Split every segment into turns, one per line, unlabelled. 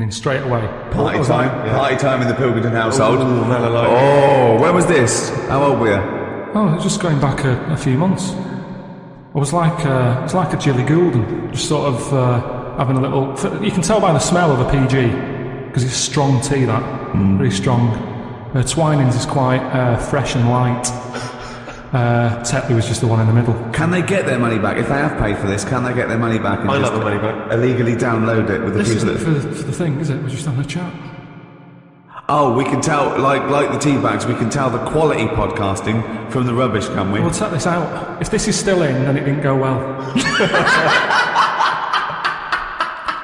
straight away.
Party time in the Pilkington household.
Ooh,
when was this? How old were you?
Oh, just going back a few months. I was like a Jilly Goulden, just sort of having a little. You can tell by the smell of a PG because it's strong tea. That very strong. Twinings is quite fresh and light. Tetley was just the one in the middle.
Can they get their money back if they have paid for this? Can they get their money back? And
I love the money back.
Illegally download it with the
This
people.
isn't for the thing, is it? We're just having a chat.
Oh, we can tell, like the tea bags, we can tell the quality podcasting from the rubbish, can we?
We'll take this out. If this is still in, then it didn't go well.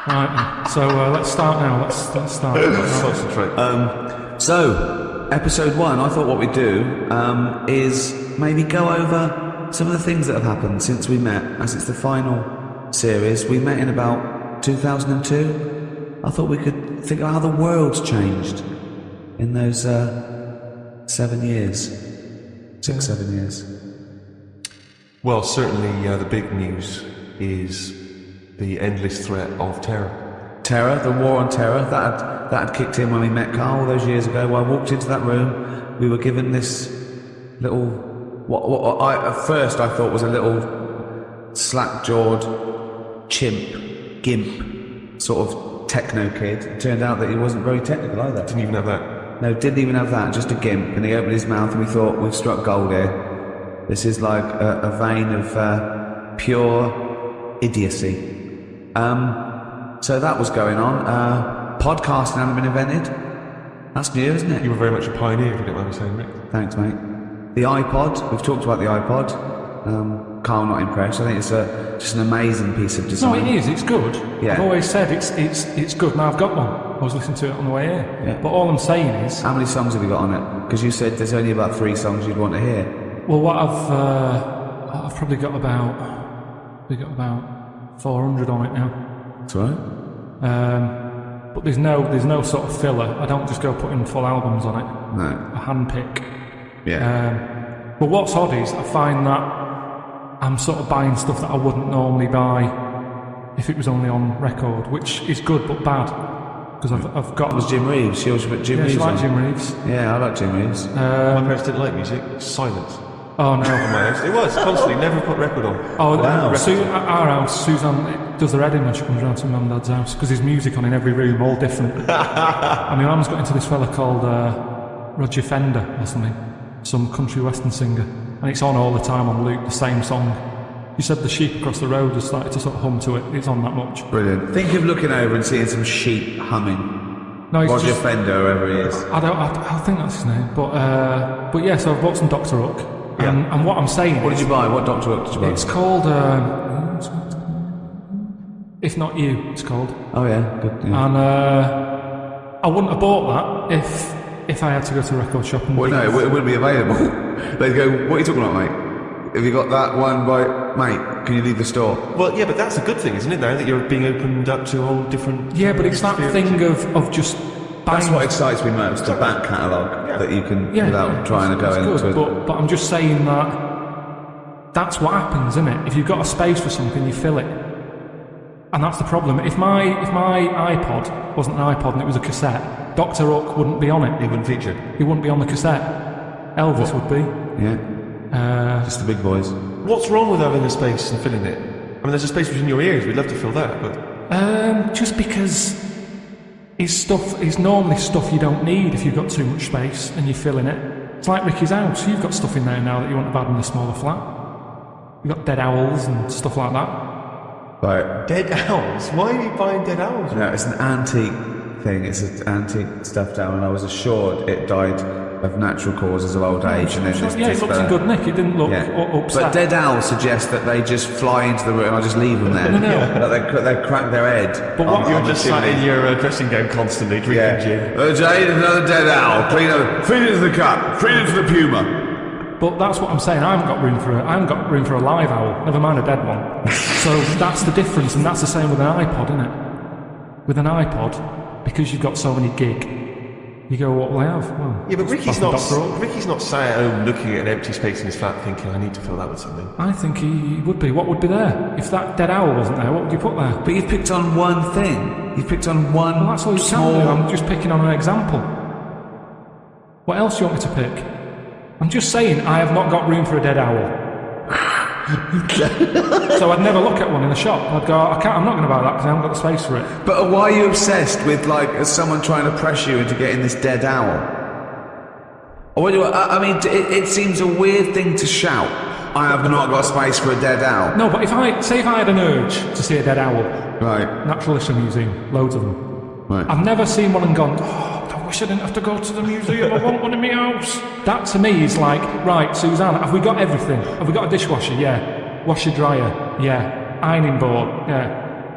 Right, then. So let's start now. Let's start.
Let's concentrate.
So, episode 1, I thought what we'd do is maybe go over some of the things that have happened since we met, as it's the final series. We met in about 2002. I thought we could think about how the world's changed in those 7 years. 7 years.
Well, certainly the big news is the endless threat of terror.
Terror, the war on terror, that had kicked in when we met Karl all those years ago. When I walked into that room, we were given this little, what I at first I thought was a little slack-jawed gimp, sort of techno kid. It turned out that he wasn't very technical either.
Didn't even have that.
No, didn't even have that, just a gimp. And he opened his mouth and we thought, we've struck gold here. This is like a vein of pure idiocy. So that was going on. Podcasting hadn't been invented. That's new, isn't it?
You were very much a pioneer, if you don't mind me saying, Rick.
Thanks, mate. The iPod, we've talked about the iPod. Carl not impressed. I think it's just an amazing piece of
No,
design.
it is. It's good.
Yeah.
I've always said it's good. Now I've got one. I was listening to it on the way here.
Yeah.
But all I'm saying is,
How many songs have you got on it? Because you said there's only about 3 songs you'd want to hear.
well, what I've probably got about 400 on it now.
That's right.
But there's no sort of filler. I don't just go putting full albums on it.
No.
I handpick.
Yeah.
But what's odd is I find that I'm sort of buying stuff that I wouldn't normally buy if it was only on record, which is good but bad because I've got.
It was Jim Reeves. She always put Jim
Yeah,
Reeves
she likes
on.
Jim Reeves.
Yeah, I like Jim Reeves.
My parents didn't like music. Silence.
Oh
In
no.
my house. It was, constantly, never put record on.
Oh,
Wow.
at our house, Suzanne does her head in when she comes round to mum and dad's house because there's music on in every room, all different. And my mum's got into this fella called Roger Fender or something, some country western singer, and it's on all the time on loop, the same song. She said the sheep across the road has started to sort of hum to it. It's on that much.
Brilliant. Think of looking over and seeing some sheep humming.
No, it's
Roger
just,
Fender, whoever he is.
I think that's his name. But yeah, so I've bought some Dr. Hook. And what I'm saying
What
is,
did you buy? What Dr. Hook did you buy?
it's called If Not You, it's called.
Oh yeah, good. Yeah.
And I wouldn't have bought that if I had to go to a record shop and
Well, no, it wouldn't be available. They'd go, what are you talking about, mate? Have you got that one by... Mate, can you leave the store?
Well, yeah, but that's a good thing, isn't it, now that you're being opened up to a whole different...
Yeah, but it's that thing of just buying...
That's what excites me most, the back catalogue that you can, without trying to go
it's
into
good,
it.
But I'm just saying that that's what happens, isn't it? If you've got a space for something, you fill it. And that's the problem. If my iPod wasn't an iPod and it was a cassette, Dr. Hook wouldn't be on it.
It wouldn't feature.
He wouldn't be on the cassette. Elvis would be.
Yeah. Just the big boys.
What's wrong with having a space and filling it? I mean, there's a space between your ears. We'd love to fill that, but...
Just because it's normally stuff you don't need if you've got too much space and you're filling it. It's like Ricky's house. You've got stuff in there now that you wouldn't have had in a smaller flat. You've got dead owls and stuff like that.
Right.
Dead owls? Why are you buying dead owls?
No, it's an antique thing. It's an antique stuffed owl, and I was assured it died of natural causes of old age. And then
It looked in good nick. It didn't look upset.
But dead owls suggest that they just fly into the room and I just leave them there.
No.
That they crack their head.
But what-
You're just sat in your dressing gown constantly drinking gin.
Jade, another dead owl. Feed it to the cat. Feed it to the puma.
But that's what I'm saying. I haven't got room for a live owl. Never mind a dead one. So that's the difference, and that's the same with an iPod, isn't it? With an iPod, because you've got so many gig, you go, what will I have? Well,
Yeah, but
just Dr. Hook.
Ricky's not sat at home looking at an empty space in his flat thinking, I need to fill that with something.
I think he would be. What would be there? If that dead owl wasn't there, what would you put there?
But you've picked on one thing. You've picked on one
Well, that's all you
small...
can do. I'm just picking on an example. What else do you want me to pick? I'm just saying I have not got room for a dead owl. So I'd never look at one in the shop. I'd go, I'm not going to buy that because I haven't got the space for it.
But why are you obsessed with, like, someone trying to pressure you into getting this dead owl? Or what do you, I mean, it seems a weird thing to shout. I have not got space for a dead owl.
No, but if I had an urge to see a dead owl,
Right.
Natural History Museum, loads of them.
Right.
I've never seen one and gone, I wish I didn't have to go to the museum, I want one in my house. That to me is like, right, Suzanne, have we got everything? Have we got a dishwasher? Yeah. Washer dryer? Yeah. Ironing board? Yeah.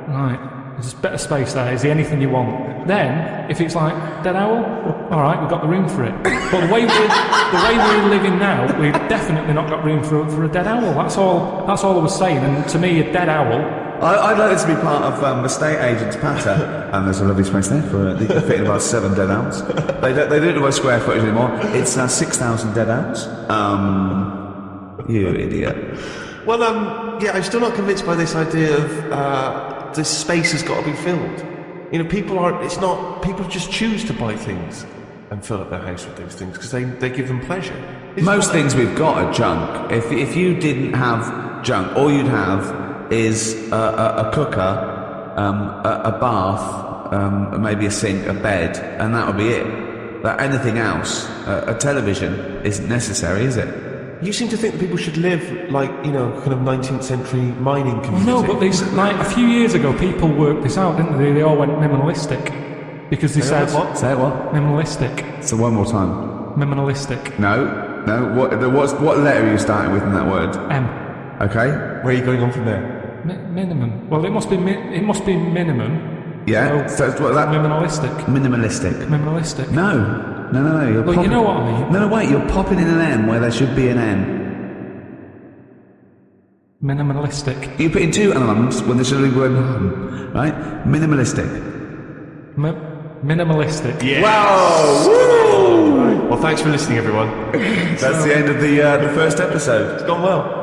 Right. There's a bit of space there. Is there anything you want? Then, if it's like, dead owl? All right, we've got the room for it. But the way we're living now, we've definitely not got room for a dead owl. That's all I was saying. And to me, a dead owl...
I'd like this to be part of estate agent's patter, and there's a lovely space there for they can fit in about 7 dead owls. They don't do it by square footage anymore. It's 6,000 dead owls. You idiot.
Well, yeah, I'm still not convinced by this idea of this space has got to be filled. You know, people just choose to buy things and fill up their house with those things because they give them pleasure.
Most things we've got are junk. If you didn't have junk, all you'd have is a cooker, a bath, maybe a sink, a bed, and that would be it. But anything else, a television, isn't necessary, is it?
You seem to think that people should live like, you know, kind of 19th century mining community.
No, but like a few years ago, people worked this out, didn't they? They all went minimalistic because they said
what?
Say what?
Minimalistic.
So one more time.
Minimalistic.
No. What letter are you starting with in that word?
M.
Okay.
Where are you going on from there?
Minimum. Well, it must be minimum.
Yeah. So it's what that.
Minimalistic.
Minimalistic.
Minimalistic.
No. You're
Well, you know what I mean.
No, wait. You're popping in an M where there should be an N.
Minimalistic.
You put in 2 M's when there should be one M, right? Minimalistic.
Minimalistic.
Yeah.
Wow! Woo!
Right. Well, thanks for listening, everyone.
That's the end of the first episode.
It's gone well.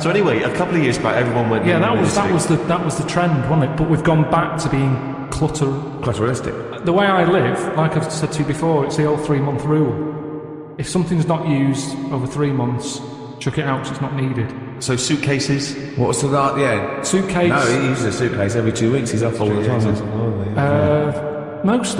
So anyway, a couple of years back, everyone went.
Yeah, that was the trend, wasn't it? But we've gone back to being
Clutteristic.
The way I live, like I've said to you before, it's the old 3-month rule. If something's not used over 3 months, chuck it out 'cause it's not needed.
So suitcases.
What's the that? Yeah.
Suitcase.
No, he uses a suitcase every 2 weeks. He's off all the time.
Most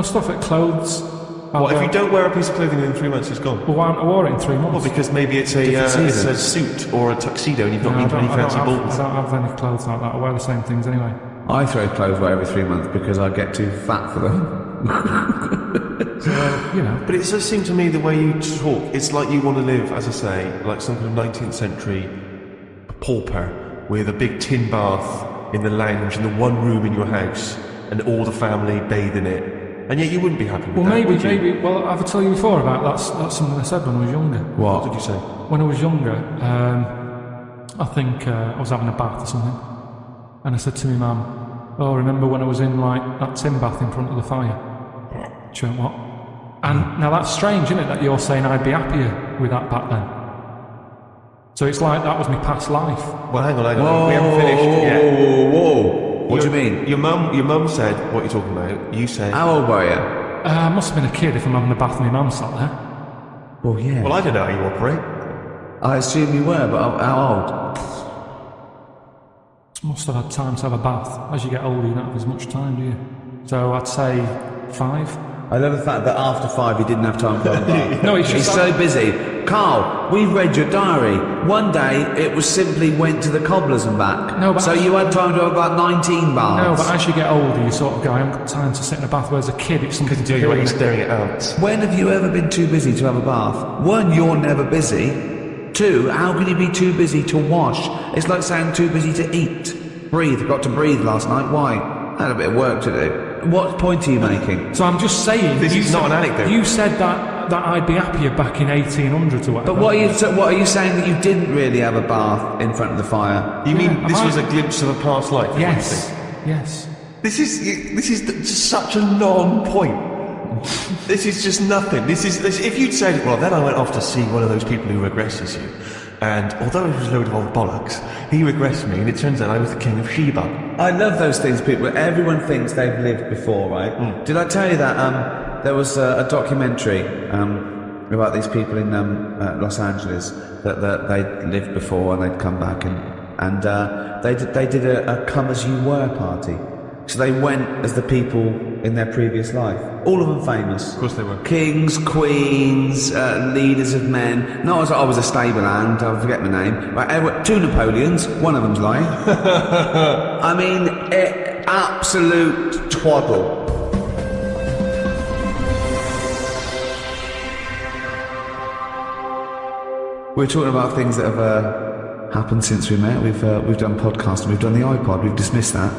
stuff like clothes.
What if you don't wear a piece of clothing within 3 months? It's gone.
Well, why haven't I wore it in 3 months?
Well, because maybe it's a suit or a tuxedo, and you've not been to any fancy balls.
I don't have any clothes like that. I wear the same things anyway.
I throw clothes away every 3 months because I get too fat for them.
So, you know.
But it does seem to me the way you talk, it's like you want to live, as I say, like some kind of 19th century pauper with a big tin bath in the lounge and the one room in your house and all the family bathe in it. And yet you wouldn't be happy with that, would you?
Well, I've told you before about that's something I said when I was younger.
What
did you say?
When I was younger, I think I was having a bath or something, and I said to my mum, "Oh, remember when I was in like that tin bath in front of the fire?" She went, "What?" And now that's strange, isn't it, that you're saying I'd be happier with that back then? So it's like that was my past life.
Well, hang on.
Whoa,
we haven't finished yet.
Whoa. What do you mean?
Your mum said what you're talking about. You said.
How old were you?
I must have been a kid if I'm having a bath and my mum sat there.
Well, yeah.
Well, I don't know how you operate.
I assume you were, but how old?
Must have had time to have a bath. As you get older, you don't have as much time, do you? So I'd say 5.
I love the fact that after 5 you didn't have time for a bath.
No, it's
He's
just
so busy. Carl, we've read your diary. One day it was simply went to the cobblers and back.
No, but
so you had time to have about 19 baths.
No, but as you get older, you sort of go, I haven't got time to sit in a bath. Whereas a kid, it's something to do.
You're staring at ants.
When have you ever been too busy to have a bath? 1, you're never busy. 2, how can you be too busy to wash? It's like saying too busy to eat. Breathe. Got to breathe last night. Why? I had a bit of work to do. What point are you making?
So I'm just saying.
This is not an anecdote.
You said that I'd be happier back in 1800s or whatever.
But what are you saying that you didn't really have a bath in front of the fire?
You mean this was a glimpse of a past life?
Yes. Yes.
This is just such a non-point. This is just nothing. This if you'd said, well, then I went off to see one of those people who regresses you, And although it was a load of old bollocks, he regressed me, and it turns out I was the king of Sheba.
I love those things, people. Everyone thinks they've lived before, right? Did I tell you that there was a documentary about these people in Los Angeles that they'd lived before and they'd come back and they did a come as you were party. So they went as the people in their previous life. All of them famous.
Of course they were.
Kings, queens, leaders of men. Not as I was a stable hand, I forget my name. Right, 2 Napoleons, one of them's lying. I mean, absolute twaddle. We're talking about things that have happened since we met. We've done podcasting, we've done the iPod, we've dismissed that.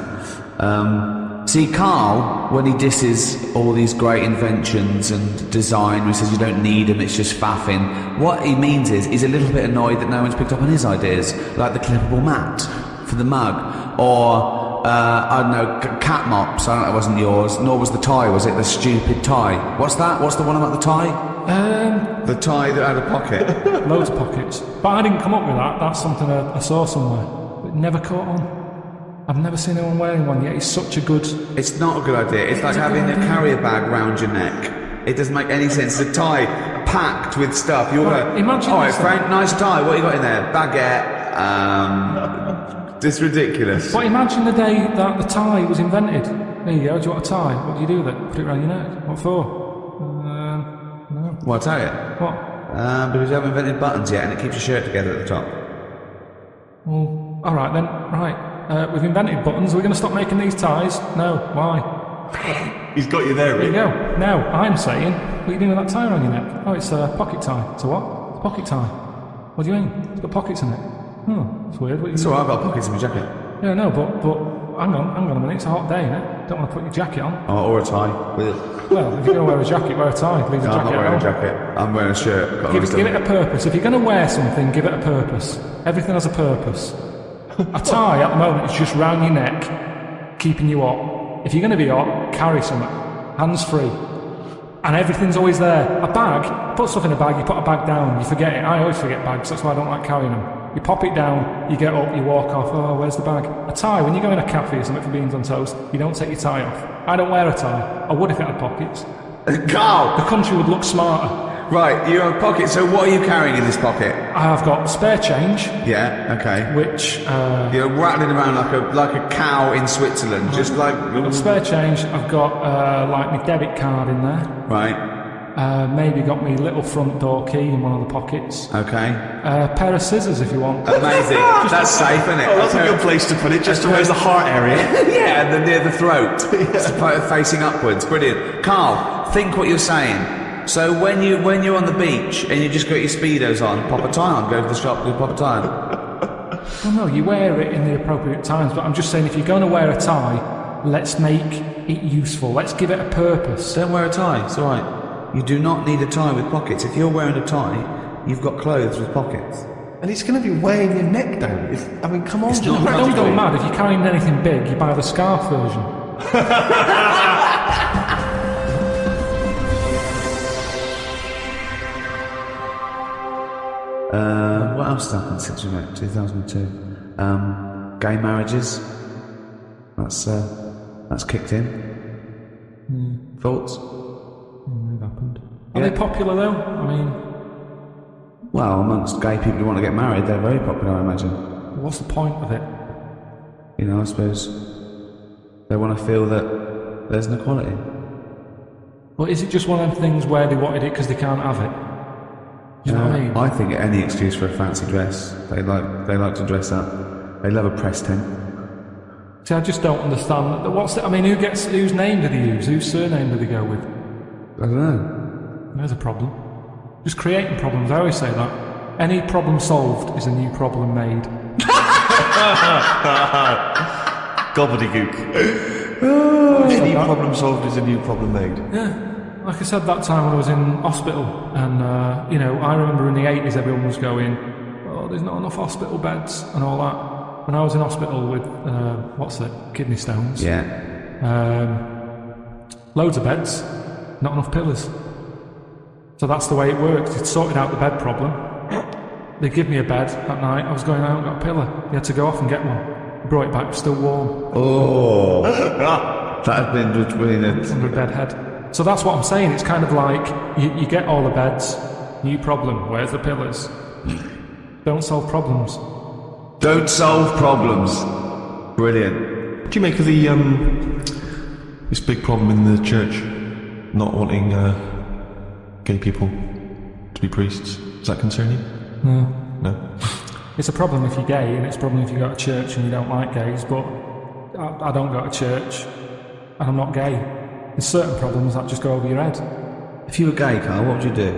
See, Karl, when he disses all these great inventions and design, he says you don't need them, it's just faffing. What he means is he's a little bit annoyed that no one's picked up on his ideas, like the clippable mat for the mug, or I don't know, cat mops. I don't know, it wasn't yours, nor was the tie, was it? The stupid tie. What's that? What's the one about the tie?
The tie that had a pocket.
Loads of pockets. But I didn't come up with that. That's something I saw somewhere. But it never caught on. I've never seen anyone wearing one yet. It's such a good...
It's not a good idea. It's like having a carrier bag round your neck. It doesn't make any sense. The tie packed with stuff. You're going,
imagine
all right,
this
Frank, nice tie. What you got in there? Baguette. It's ridiculous.
But imagine the day that the tie was invented. There you go. Do you want a tie? What do you do with it? Put it around your neck. What for? No.
Well, I'll tell you.
What?
Because you haven't invented buttons yet and it keeps your shirt together at the top.
Well, alright then. Right. We've invented buttons. Are we going to stop making these ties? No. Why?
He's got you there,
There you
Rick.
go. Now, I'm saying, what are you doing with that tie around your neck? Oh, it's a pocket tie. It's a what? It's a pocket tie. What do you mean? It's got pockets in it. Oh, it's weird. What
It's alright, I've got pockets in my jacket.
Yeah, no, but hang on a minute. It's a hot day, innit? Don't want to put your jacket on.
Oh, or a tie.
Well, if you're going to wear a jacket, wear a tie. Leave the
No, I'm
jacket
not wearing
at
a
home.
jacket. I'm wearing a shirt.
Give it a purpose. If you're going to wear something, give it a purpose. Everything has a purpose. A tie at the moment is just round your neck, keeping you hot. If you're going to be hot, carry something. Hands free. And everything's always there. A bag, put stuff in a bag, you put a bag down, you forget it. I always forget bags, that's why I don't like carrying them. You pop it down, you get up, you walk off, oh, where's the bag? A tie, when you go in a cafe or something for beans on toast, you don't take your tie off. I don't wear a tie. I would if it had pockets.
Karl!
The country would look smarter.
Right, you have pockets, so what are you carrying in this pocket?
I have got spare change,
Yeah, okay.
which...
You're rattling around like a cow in Switzerland, just like...
I've got spare change, I've got like my debit card in there.
Right,
Maybe got me little front door key in one of the pockets.
okay.
A pair of scissors if you want.
Amazing. That's safe, isn't it?
Oh, that's a good place to put it, just around the heart area.
Yeah, near the throat. It's facing upwards. Brilliant. Karl, think what you're saying. So when you're on the beach and you just got your Speedos on, pop a tie on, go to the shop, go pop a tie on.
Well, no, you wear it in the appropriate times, but I'm just saying if you're going to wear a tie, let's make it useful. Let's give it a purpose.
Don't wear a tie, it's alright. You do not need a tie with pockets. If you're wearing a tie, you've got clothes with pockets.
And it's going to be weighing your neck down. I mean, come on.
It's not
Don't go mad. If you're carrying anything big, you buy the scarf version.
What else has happened since we met? 2002. Gay marriages. That's kicked in. Thoughts?
It happened. Are they popular though? I mean,
Well, amongst gay people who want to get married, they're very popular, I imagine.
what's the point of it?
You know, I suppose they want to feel that there's an equality.
Well, is it just one of them things where they wanted it because they can't have it? Do you know what I mean?
I think any excuse for a fancy dress. They like to dress up. They love a press tent.
See, I just don't understand. Whose name do they use? Whose surname do they go with?
I don't know.
There's a problem. Just creating problems. I always say that. Any problem solved is a new problem made.
Gobbledygook. Any problem solved is a new problem made.
Yeah. Like I said that time when I was in hospital, and I remember in the 80s everyone was going, oh, there's not enough hospital beds and all that. When I was in hospital with, kidney stones.
Yeah.
Loads of beds, not enough pillars. So that's the way it works. It's sorted out the bed problem. They give me a bed at night. I was going out and got a pillow. He had to go off and get one. Brought it back, it was still warm.
Oh, that had been between it.
Under a bed head. So that's what I'm saying. It's kind of like you get all the beds. New problem. Where's the pillows? Don't solve problems.
Don't solve problems. Brilliant.
What do you make of the this big problem in the church not wanting gay people to be priests? Does that concern you?
No.
No.
It's a problem if you're gay, and it's a problem if you go to church and you don't like gays, but I don't go to church, and I'm not gay. There's certain problems that just go over your head.
If you were gay, Carl, what would you do?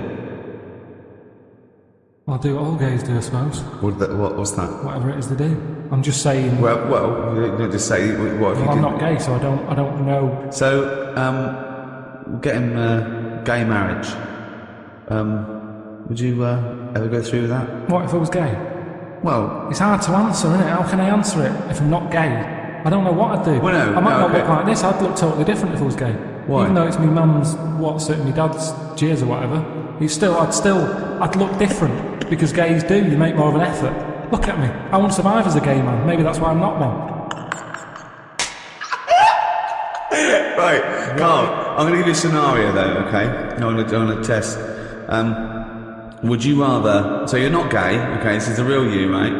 Well, I do what all gays do, I suppose.
What's that?
Whatever it is they do. I'm just saying...
Well, you don't just say what if you
Well, I'm
did.
not gay, so I don't know.
So, getting gay marriage. Would you ever go through with that?
What if I was gay?
Well,
It's hard to answer, isn't it? How can I answer it if I'm not gay? I don't know what I'd do.
Well, no,
I might not
okay.
look like this. I'd look totally different if I was gay.
Why?
Even though it's my mum's, my dad's jeers or whatever. I'd look different because gays do. You make more of an effort. Look at me. I won't survive as a gay man. Maybe that's why I'm not one.
right, Carl, I'm going to give you a scenario though, okay? I'm going to test. Would you rather... So you're not gay, okay? This is the real you, right?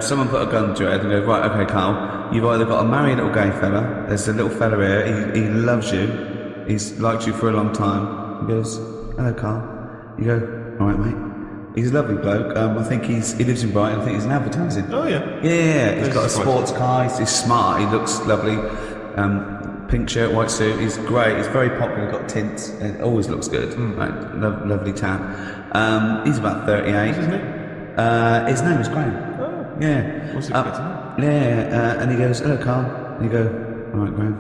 Someone put a gun to your head and go, right, okay, Carl, you've either got to marry a little gay fella. There's a little fella here. He loves you. He's liked you for a long time. He goes, hello, Carl. You go, all right, mate. He's a lovely bloke. I think he lives in Brighton. I think he's in advertising.
Oh yeah.
Yeah. He's got a sports car. He's smart. He looks lovely. Pink shirt, white suit. He's great. He's very popular. Got tints. It always looks good. Right, lovely tan. He's about 38.
What's his name?
His name is Graham.
Oh.
Yeah.
What's it?
And he goes, hello, Carl. And you go, all right, Graham.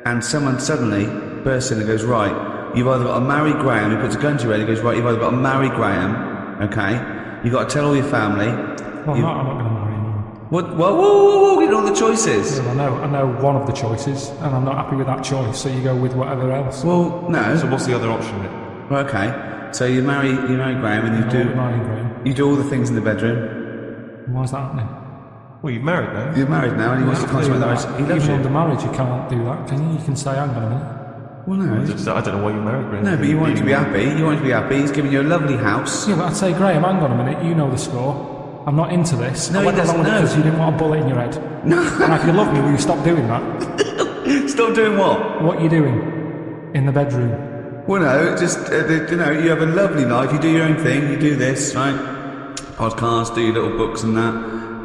And someone suddenly bursts in and goes, right. You've either got to marry Graham. He puts a gun to your head. He goes, right. You've either got to marry Graham. Okay. You've got to tell all your family.
Well, I'm not going to marry anyone.
What? Whoa, you know the choices.
Yeah, I know one of the choices, and I'm not happy with that choice, so you go with whatever else.
Well, no.
So what's the other option then?
Well, okay. So you marry Graham and you do all the things in the bedroom.
Why is that happening?
Well, you're married now.
You're married now and he wants to consummate the marriage. He loves
Even
you.
under marriage, you can't do that, can you? You can say, hang on a minute.
Well, no.
I don't know why you're married, Graham.
No, but you want him to be happy. You want him to be happy. He's giving you a lovely house.
Yeah, but I'd say, Graham, hang on a minute, you know the score. I'm not into this.
No,
I
he
went
doesn't
along with it
know.
because you didn't want a bullet in your head.
No.
Now, if you love me, will you stop doing that?
Stop doing what?
What are you doing in the bedroom?
Well, no, just, you have a lovely life. You do your own thing. You do this, right? Podcast, do your little books and that.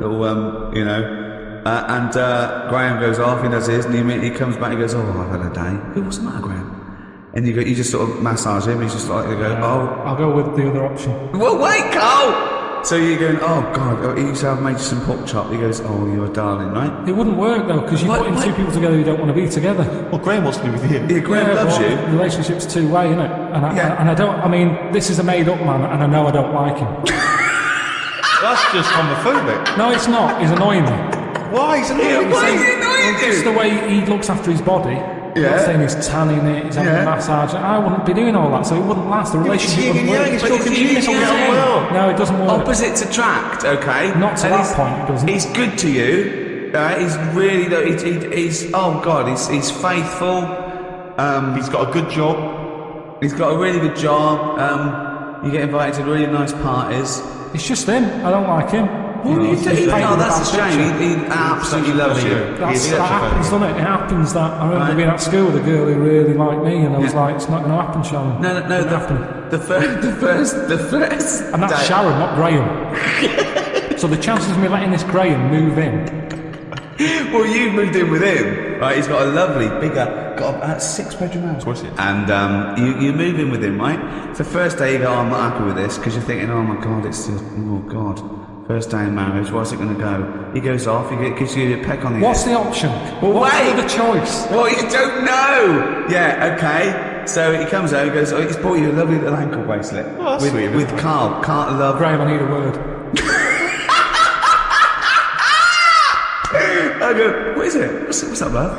Little, and Graham goes off, he does his, and he comes back, he goes, oh, I've had a day. You go, what's the matter, Graham? And you just sort of massage him, he's just like, you go, oh.
I'll go with the other option.
Well, wait, Carl! So you're going, oh, God, he used to have made you some pork chop. He goes, oh, you're a darling, right?
It wouldn't work, though, because you're putting two people together who don't want to be together.
Well, Graham wants to be with you.
Yeah, Graham loves you.
The relationship's two-way, isn't it? And I mean, this is a made-up man, and I know I don't like him.
That's just homophobic.
No, it's not. He's annoying me.
Why? He's annoying.
Why is he annoying you?
It's the way he looks after his body.
Yeah.
I'm not saying he's tanning it, he's having a massage. I wouldn't be doing all that, so it wouldn't last. The relationship wouldn't work.
He's
But
talking
it's
to you.
yin
He's
and
talking
yang.
so well.
No, it doesn't work.
Opposites attract, okay?
Not to
And
that point, it doesn't.
He's good to you. He's really, he's oh God, he's faithful.
He's got a good job.
He's got a really good job. You get invited to really nice parties.
It's just him. I don't like him.
No,
He's painting
that's a
bad
shame.
picture.
He absolutely loves you.
That happens, doesn't it? It happens that I remember being at school with a girl who really liked me, and I was like, it's not going to happen, Sharon.
No. The first.
And that's
day.
Sharon, not Graham. So the chances of me letting this Graham move in.
Well, you moved in with him, right? He's got a lovely, got a 6-bedroom house.
Of course he is.
And you move in with him, right? It's the first day you go, I'm not happy with this, because you're thinking, oh my God, oh God. First day in marriage, where's it going to go? He goes off, he gives you a peck on the
What's the option?
Well,
What's
wait.
the other choice?
Well, you don't know! Yeah, okay. So he comes out, he goes, he's bought you a lovely little ankle bracelet.
Oh, that's sweet.
With Karl love.
Graham, I need a word.
I go, what is it? What's up, love?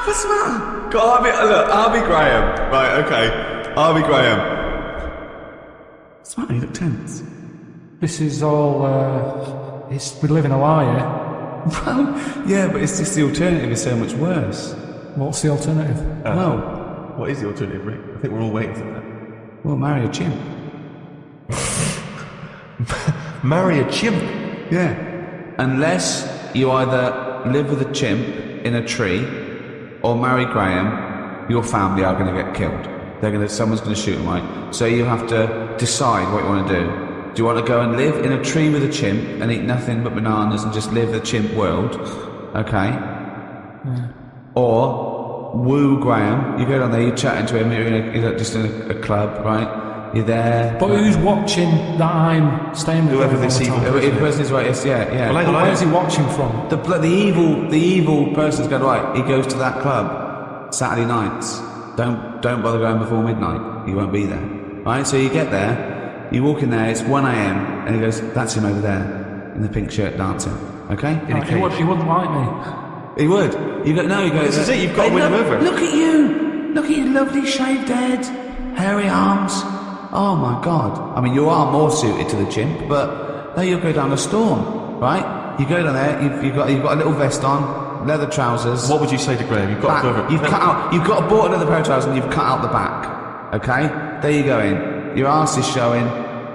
What's the matter? I'll be Graham. Right, okay. I'll be Graham. What's the matter? You look tense.
This is all, we live in a lie here.
Well, yeah, but it's just the alternative is so much worse.
What's the alternative?
What is the alternative, Rick? I think we're all waiting for that.
Well, marry a chimp.
Marry a chimp?
Yeah. Unless you either live with a chimp in a tree or marry Graham, your family are going to get killed. Someone's going to shoot them, right? So you have to decide what you want to do. Do you want to go and live in a tree with a chimp and eat nothing but bananas and just live the chimp world? Okay.
Yeah.
Or woo Graham. You go down there, you're chatting to him, you're just in a club, right? You're there.
But who's watching that I'm staying with?
Whoever this evil person
The person is right, yes, yeah.
Well,
where's he watching from?
The evil person's going, right, he goes to that club Saturday nights. Don't bother going before midnight. You won't be there. Right? So you get there, you walk in there, it's 1 a.m. and he goes, that's him over there in the pink shirt dancing. Okay?
He wouldn't like me.
He would. You go, no, you go.
This is it, you've got to win him over.
Look at you. Look at your lovely shaved head, hairy arms. Oh my God. I mean, you are more suited to the chimp, but there you go down the storm, right? You go down there, you've got a little vest on, leather trousers.
What would you say to Graham? You've got to go over.
You've bought another pair of trousers and you've cut out the back. Okay? There you go in. Your arse is showing.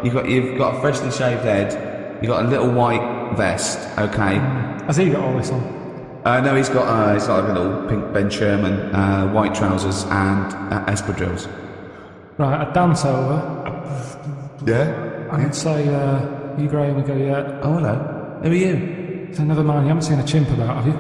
You've got a freshly shaved head. You've got a little white vest. Okay?
Has he got all this on?
No, he's got like a little pink Ben Sherman, white trousers and espadrilles.
Right, I'd dance over.
Yeah?
I'd say, you Graham, and go, yeah.
Oh, hello. Who are you?
So never mind, you haven't seen a chimp about, have you?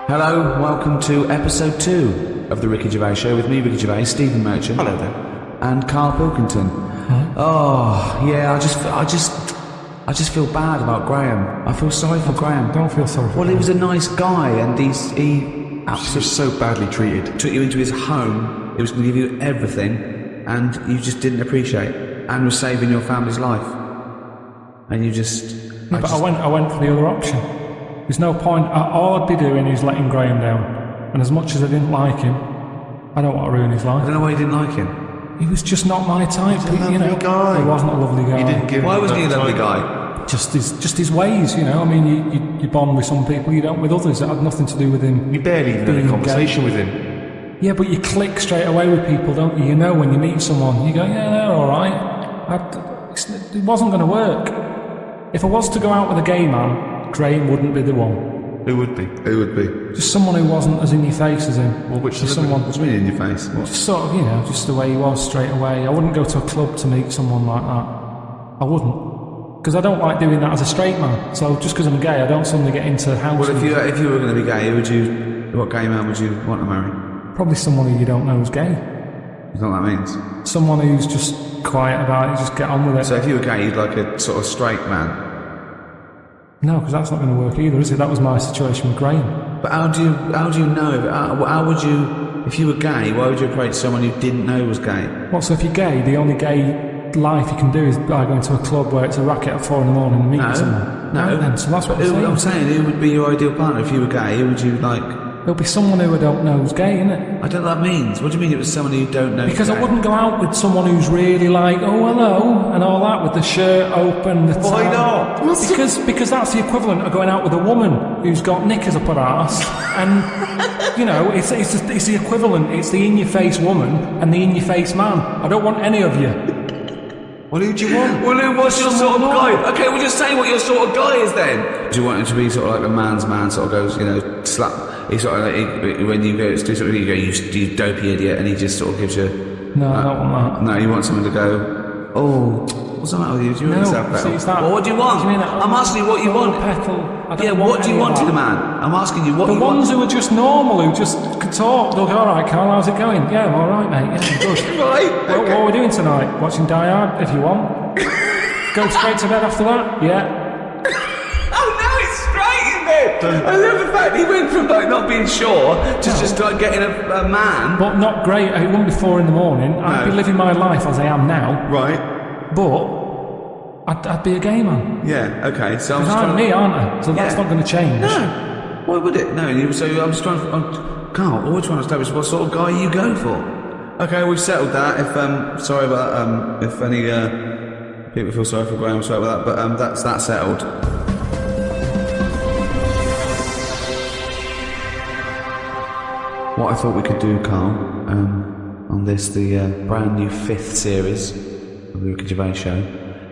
Hello, welcome to episode 2 of the Ricky Gervais Show with me, Ricky Gervais, Stephen Merchant.
Hello there.
And Karl Pilkington.
Huh?
Oh, yeah, I just feel bad about Graham. I feel sorry for Graham.
Don't feel sorry for
Well,
him.
he was a nice guy, and he
He was so badly treated.
took you into his home. He was going to give you everything, and you just didn't appreciate, and was saving your family's life. And you just.
Yeah, but I went for the other option. There's no point. All I'd be doing is letting Graham down. And as much as I didn't like him, I don't want to ruin his
I
life.
don't know why you didn't like him.
He was just not my type.
He's a lovely guy.
He wasn't a lovely guy.
You didn't give
Why
him
wasn't he a
enough
lovely
time.
guy?
Just his ways, you know. I mean, you bond with some people, you don't with others. It had nothing to do with him.
You barely even had
being
a conversation
gay.
with him.
Yeah, but you click straight away with people, don't you? You know when you meet someone, you go, yeah, they're all right. It wasn't going to work. If I was to go out with a gay man, Graham wouldn't be the one.
Who would be?
Who would be?
Just someone who wasn't as in your face as him.
Well, which
Just
celebrity?
someone,
What's really in your face? What?
just sort of, you know, just the way he was straight away. I wouldn't go to a club to meet someone like that. I wouldn't. Because I don't like doing that as a straight man. So just because I'm gay, I don't suddenly get into house.
Well, if you were going to be gay, what gay man would you want to marry?
Probably someone who you don't know is gay.
You know what that means?
Someone who's just quiet about it, just get on with it.
So if you were gay, you'd like a sort of straight man.
No, because that's not going to work either, is it? That was my situation with Graham.
But how do you know? How would you, if you were gay, why would you approach someone you didn't know was gay?
What, so if you're gay, the only gay life you can do is by going to a club where it's a racket at 4 in the morning and meeting someone?
No.
Right then, so that's what
I'm saying. Who would be your ideal partner if you were gay? Who would you like?
There'll be someone who I don't know who's gay, innit?
I don't know what that means. What do you mean it was someone who you don't know?
Because
gay?
I wouldn't go out with someone who's really like, oh, hello, and all that, with the shirt open. The
Why
tie.
not?
Because that's the equivalent of going out with a woman who's got knickers up her arse, and, you know, it's the equivalent. It's the in-your-face woman and the in-your-face man. I don't want any of you.
Well, who do you want?
Well, what's your sort of guy? Okay, well, just say what your sort of guy is then. Do you want him to be sort of like a man's man, sort of goes, you know, slap. He sort of like, when you go to do something, you go, you dopey idiot, and he just sort of gives you.
No, I don't want that.
No, you want someone to go, oh, what's the matter with you? Do you want yourself better?
it's that.
Well, what do you want?
What do you mean?
I'm asking you what you want. Yeah, what do you want in a man? I'm asking you what
The
you want.
ones who are just normal, who just could talk, they'll go, all right, Carl, how's it going? Yeah, I'm all right, mate. Yeah, I'm good.
Right.
What are we doing tonight? Watching Die Hard, if you want. Go straight to bed after that? Yeah.
Oh no, it's straight in bed. I love the fact he went from like not being sure to just like getting a man.
But not great. It wouldn't be 4 a.m. I'd be living my life as I am now.
Right.
But I'd be a gay man.
Yeah, okay. So
Because I'm me, aren't I? So that's not going to change.
No. Why would it? No, so I'm just trying to... Carl, always trying to establish what sort of guy you go for. Okay, we've settled that. If, sorry about, if any, people feel sorry for Graham, I'm sorry about that, but, that's settled. What I thought we could do, Carl, on this, the brand new 5th series of the Ricky Gervais Show,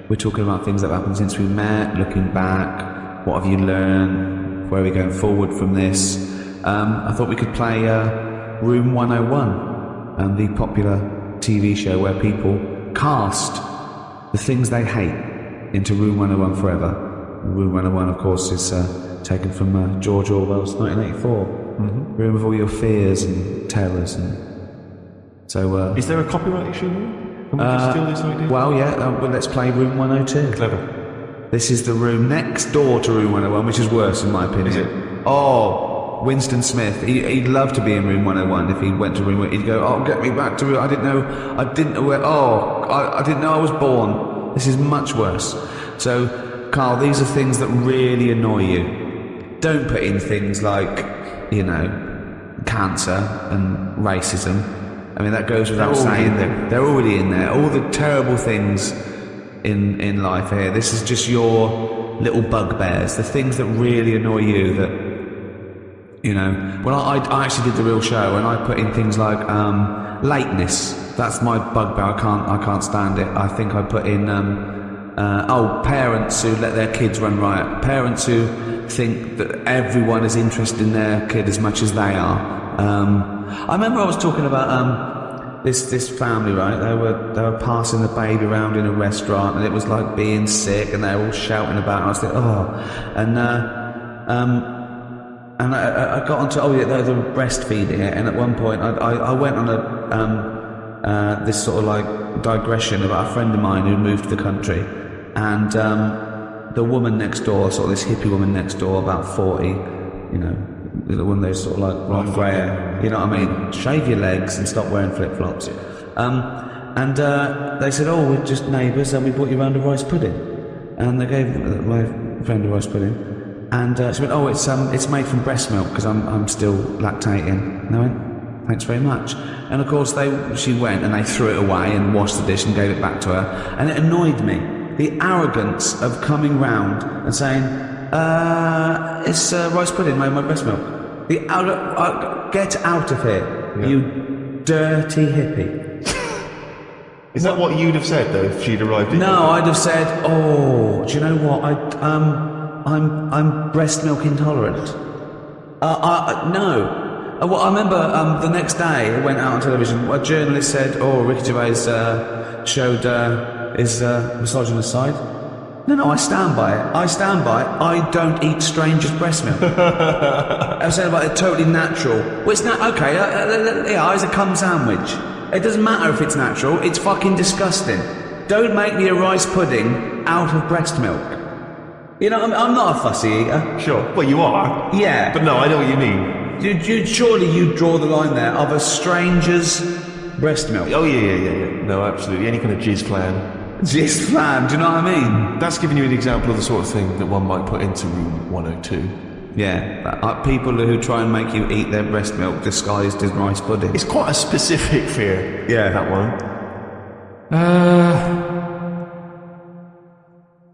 we're talking about things that have happened since we met, looking back, what have you learned, where are we going forward from this. I thought we could play Room 101, the popular TV show where people cast the things they hate into Room 101 forever. Room 101, of course, is taken from George Orwell's 1984. Room of all your fears and terrors. And so,
is there a copyright issue here? Can we just steal this idea?
Well, yeah, well, let's play Room 102.
Clever.
This is the room next door to Room 101, which is worse in my opinion.
Is it?
Oh, Winston Smith. He'd love to be in Room 101 if he went to Room 101. He'd go, oh, get me back to Room. I didn't know where, I didn't know I was born. This is much worse. So, Carl, these are things that really annoy you. Don't put in things like, you know, cancer and racism. I mean, that goes without saying. They're already in there. All the terrible things in life here. This is just your little bugbears, the things that really annoy you that, you know. Well, I actually did the real show and I put in things like lateness. That's my bugbear. I can't stand it. I think I put in parents who let their kids run riot. Parents who think that everyone is interested in their kid as much as they are. I remember I was talking about this family, right? They were passing the baby around in a restaurant, and it was like being sick, and they were all shouting about it. And I was like, oh, and I got onto they were breastfeeding it, and at one point I went on a this sort of like digression about a friend of mine who moved to the country, and the woman next door, sort of this hippie woman next door, about 40, you know, one of those sort of like long grey hair, you know what I mean? Shave your legs and stop wearing flip-flops. And they said, oh, we're just neighbours and we brought you round a rice pudding. And they gave my friend a rice pudding. And she went, oh, it's made from breast milk because I'm still lactating. And I went, thanks very much. And of course she went and they threw it away and washed the dish and gave it back to her. And it annoyed me. The arrogance of coming round and saying, it's rice pudding made by breast milk. Get out of here, you dirty hippie.
Is that what you'd have said though if she'd arrived?
No, I'd have said, oh, do you know what? I'm breast milk intolerant. No. Well, I remember the next day I went out on television. A journalist said, "Oh, Ricky Gervais showed his misogynist side." No, I stand by it. I don't eat strangers' breast milk. I was saying about it, totally natural. Well, it's not okay. Yeah, it's a cum sandwich. It doesn't matter if it's natural. It's fucking disgusting. Don't make me a rice pudding out of breast milk. You know, I'm not a fussy eater.
Sure. Well, you are.
Yeah.
But no, I know what you mean.
Surely you draw the line there of a stranger's breast milk.
Oh, yeah. No, absolutely. Any kind of jizz flan.
Jizz flan, do you know what I mean?
That's giving you an example of the sort of thing that one might put into Room 102.
Yeah, people who try and make you eat their breast milk disguised as rice pudding.
It's quite a specific fear.
Yeah.
That one.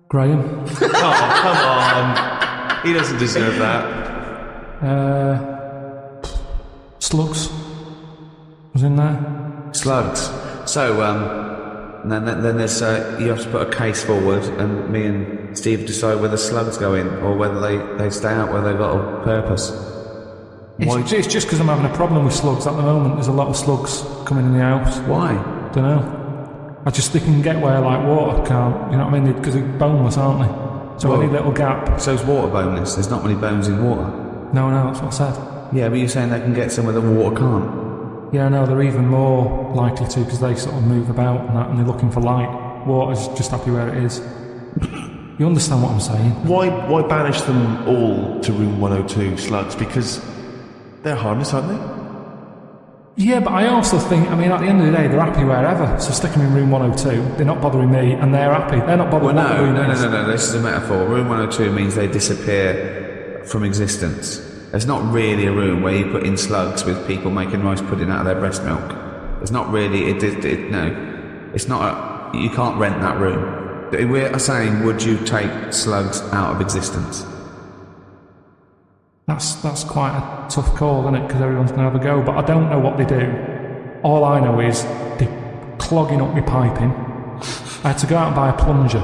Graham.
Oh, come on. He doesn't deserve that.
Slugs was in there.
Slugs. So, then there's you have to put a case forward, and me and Steve decide whether slugs go in or whether they stay out, whether they've got a purpose.
It's just because I'm having a problem with slugs at the moment. There's a lot of slugs coming in the house.
Why?
Don't know. I just think they can get where like water can't. You know what I mean? Because they're boneless, aren't they? So I need a little gap.
So it's water boneless. There's not many bones in water.
No, that's what I said.
Yeah, but you're saying they can get somewhere that water can't.
Yeah, no, they're even more likely to because they sort of move about and that, and they're looking for light. Water's just happy where it is. You understand what I'm saying?
Why banish them all to room 102, slugs? Because they're harmless, aren't they?
Yeah, but I also think, I mean, at the end of the day, they're happy wherever. So stick them in room 102. They're not bothering me, and they're happy. They're not bothering what the room is.
No. This is a metaphor. Room 102 means they disappear from existence. There's not really a room where you put in slugs with people making rice pudding out of their breast milk. There's not really. No, it's not. You can't rent that room. We're saying, would you take slugs out of existence?
That's quite a tough call, isn't it? Because everyone's going to have a go. But I don't know what they do. All I know is they're clogging up my piping. I had to go out and buy a plunger.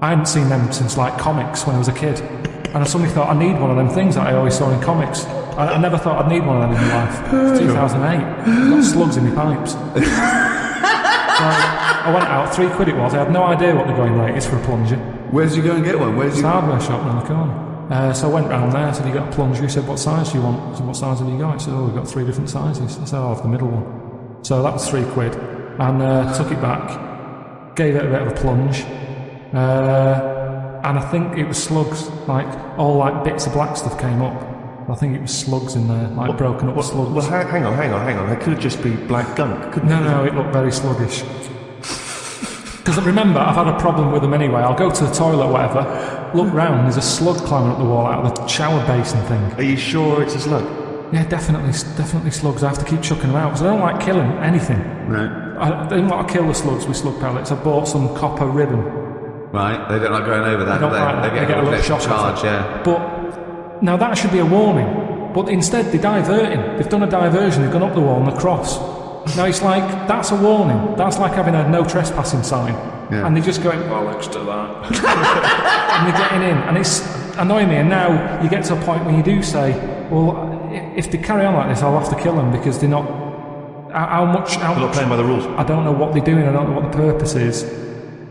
I hadn't seen them since like comics when I was a kid. And I suddenly thought, I need one of them things that I always saw in comics. I never thought I'd need one of them in my life. It's 2008. I've got slugs in my pipes. So I went out, £3 it was. I had no idea what the going rate is for a plunger.
Where did you go and get one?
It's a hardware shop around the corner. So I went round there, I said, you got a plunger? He said, what size do you want? I said, what size have you got? He said, oh, we've got 3 different sizes. I said, oh, I'll have the middle one. So that was £3. And took it back, gave it a bit of a plunge. And I think it was slugs, like, all like bits of black stuff came up. I think it was slugs in there, like broken up slugs.
Well, hang on. It could just be black gunk, couldn't it?
No, it looked very sluggish. Because remember, I've had a problem with them anyway. I'll go to the toilet or whatever, look round, there's a slug climbing up the wall out of the shower basin thing.
Are you sure it's a slug?
Yeah, definitely slugs. I have to keep chucking them out because I don't like killing anything.
Right.
I don't want to kill the slugs with slug pellets. I bought some copper ribbon.
Right, they don't like going over that,
They don't like that. They get a little shock
charge, yeah.
But now that should be a warning. But instead they're diverting. They've done a diversion, they've gone up the wall and across. Now it's like, that's a warning. That's like having a no trespassing sign.
Yeah.
And they're just going, bollocks to that. And they're getting in. And it's annoying me. And now you get to a point when you do say, well, if they carry on like this, I'll have to kill them because they're not... They're
not playing by the rules.
I don't know what they're doing. I don't know what the purpose is.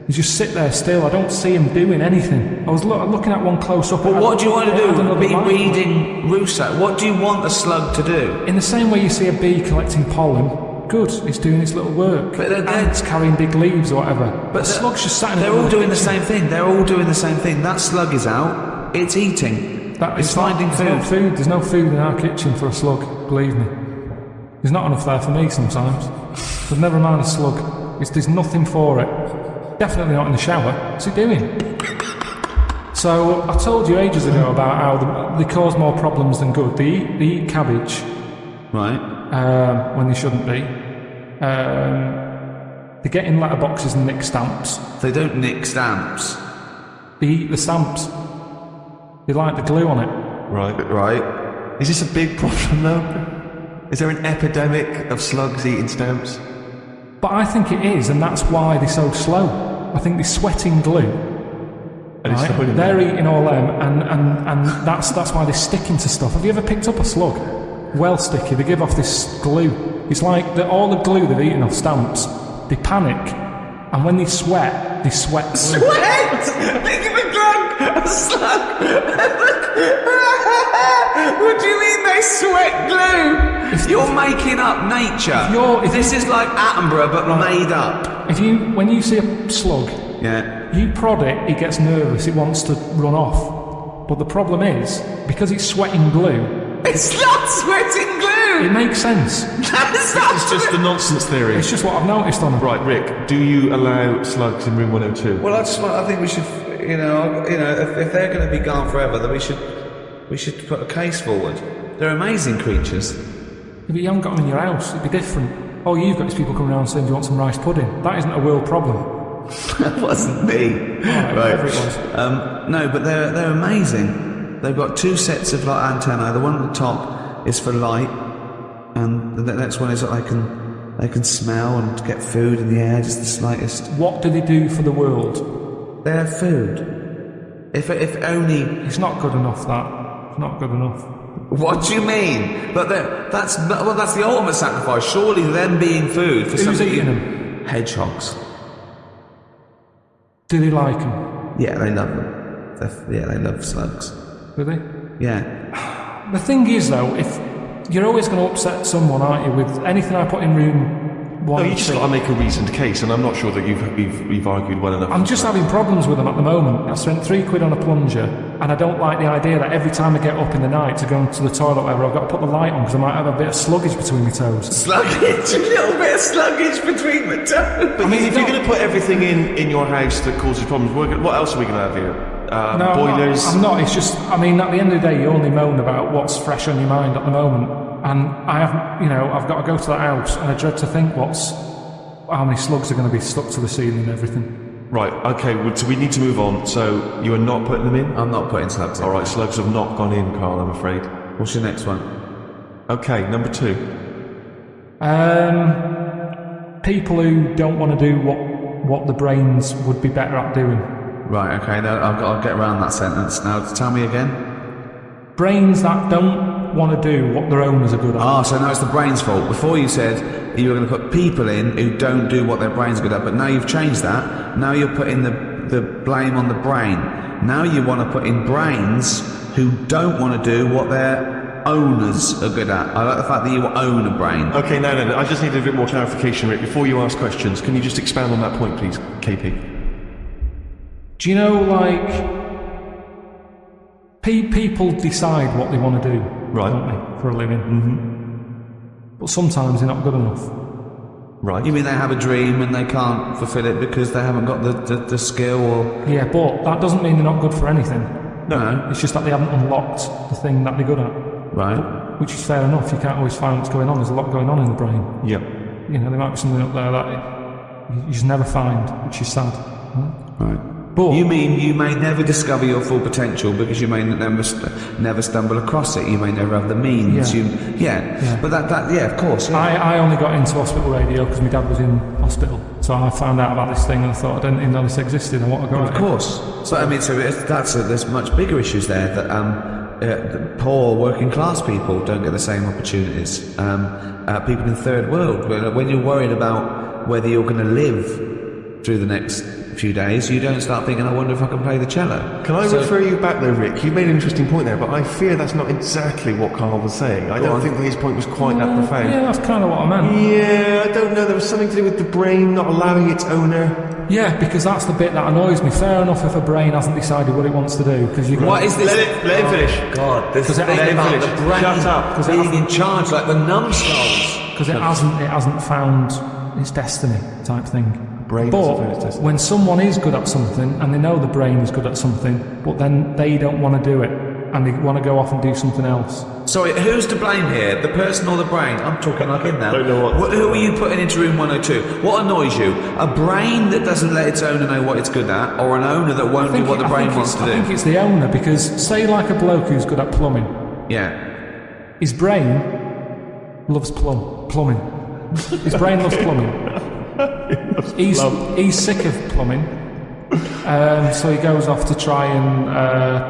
You just sit there still. I don't see him doing anything. I was looking at one close up.
But what do you want to do? Be reading Rousseau. What do you want a slug to do?
In the same way you see a bee collecting pollen, good, it's doing its little work.
But
ants carrying big leaves or whatever. But slug's just sat in.
They're all doing the same thing. They're all doing the same thing. That slug is out. It's eating. It's finding food.
There's no food in our kitchen for a slug. Believe me. There's not enough there for me sometimes. But never mind a slug. There's nothing for it. Definitely not in the shower. What's it doing? So I told you ages ago about how they cause more problems than good. They eat cabbage,
right?
When they shouldn't be. They get in letterboxes and nick stamps.
They don't nick stamps.
They eat the stamps. They like the glue on it.
Right. Is this a big problem though? Is there an epidemic of slugs eating stamps?
But I think it is, and that's why they're so slow. I think they're sweating glue.
And right?
They're eating all them, and that's why they're sticking to stuff. Have you ever picked up a slug? Well sticky, they give off this glue. It's like all the glue they've eaten off stamps, they panic, and when they sweat glue.
Sweat? Think of a drug! A slug! What do you mean they sweat glue? You're making up nature. This is like Attenborough but made up.
When you see a slug, you prod it gets nervous, it wants to run off. But the problem is, because it's sweating glue...
It's not sweating glue!
It makes sense.
It's just a nonsense theory.
It's just what I've noticed on it.
Right, Rick, do you allow slugs in room 102?
Well, I think we should, if they're going to be gone forever, then we should put a case forward. They're amazing creatures.
Yeah, but you haven't got them in your house, it'd be different. All you've got is people coming around saying, do you want some rice pudding? That isn't a world problem.
That wasn't me.
Right. Whatever it was.
No, but they're amazing. They've got 2 sets of like antennae. The one at the top is for light, and the next one is that they can smell and get food in the air, just the slightest.
What do they do for the world?
They have food. If only...
It's not good enough, that. It's not good enough.
What do you mean? But that's the ultimate sacrifice. Surely them being food for
Who's eating them?
Hedgehogs.
Do they like them?
Yeah, they love them. They love slugs.
Do they?
Yeah.
The thing is, though, if you're always going to upset someone, aren't you? With anything I put in room one.
No, you just got to make a reasoned case, and I'm not sure that you've argued well enough.
I'm just having problems with them at the moment. I spent £3 on a plunger, and I don't like the idea that every time I get up in the night to go to the toilet or whatever, I've got to put the light on because I might have a bit of sluggage between my toes.
Sluggage? A little bit of sluggage between the toes.
But I mean, if you're going to put everything in your house that causes problems, what else are we going to have here?
No,
boilers?
I'm not. It's just, I mean, at the end of the day, you only moan about what's fresh on your mind at the moment. And I have, I've got to go to that house, and I dread to think how many slugs are going to be stuck to the ceiling and everything.
Right, okay, so we need to move on. So you are not putting them in?
I'm not putting slugs in.
Alright, slugs have not gone in, Carl, I'm afraid.
What's your next one?
Okay, number 2.
People who don't want to do what the brains would be better at doing.
Right, okay, now I'll get around that sentence. Now, tell me again.
Brains that don't want to do what their owners are good at.
So now it's the brain's fault. Before you said you were going to put people in who don't do what their brain's good at, but now you've changed that. Now you're putting the blame on the brain. Now you want to put in brains who don't want to do what their owners are good at. I like the fact that you own a brain.
Okay, no, I just need a bit more clarification, Rick. Before you ask questions, can you just expand on that point, please, KP?
Do you know, people decide what they want to do,
right,
don't they, for a living? Mm-hmm. But sometimes they're not good enough.
Right.
You mean they have a dream and they can't fulfill it because they haven't got the skill or...
Yeah, but that doesn't mean they're not good for anything.
No.
It's just that they haven't unlocked the thing that they're good at.
Right.
Which is fair enough. You can't always find what's going on. There's a lot going on in the brain.
Yeah.
There might be something up there that you just never find, which is sad.
Right.
But
you mean you may never discover your full potential because you may never stumble across it. You may never have the means.
Yeah.
But that of course. Yeah.
I only got into hospital radio because my dad was in hospital, so I found out about this thing and I thought I didn't even know this existed. I want to go.
Of course. So I mean, there's much bigger issues there that poor working class people don't get the same opportunities. People in the third world, when you're worried about whether you're going to live through the next few days, you don't start thinking, I wonder if I can play the cello.
Can I refer you back though, Rick? You made an interesting point there, but I fear that's not exactly what Carl was saying. I don't think that his point was quite that profound.
Yeah, that's kind of what I meant.
Yeah, I don't know. There was something to do with the brain not allowing its owner.
Yeah, because that's the bit that annoys me. Fair enough if a brain hasn't decided what it wants to do. Because
what is this?
Let him finish.
God, this thing
let him
about
finish.
the brain
Shut up.
being in charge like the numbskulls.
Because it hasn't found its destiny type thing. But when someone is good at something and they know the brain is good at something, but then they don't want to do it and they want to go off and do something else.
Sorry, who's to blame here? The person or the brain? I'm talking like in now.
Don't know what.
Who are you putting into room 102? What annoys you? A brain that doesn't let its owner know what it's good at, or an owner that won't do what the brain wants to do?
I think it's the owner, because say like a bloke who's good at plumbing.
Yeah.
His brain loves plumbing. His brain loves plumbing. He's sick of plumbing, so he goes off to try and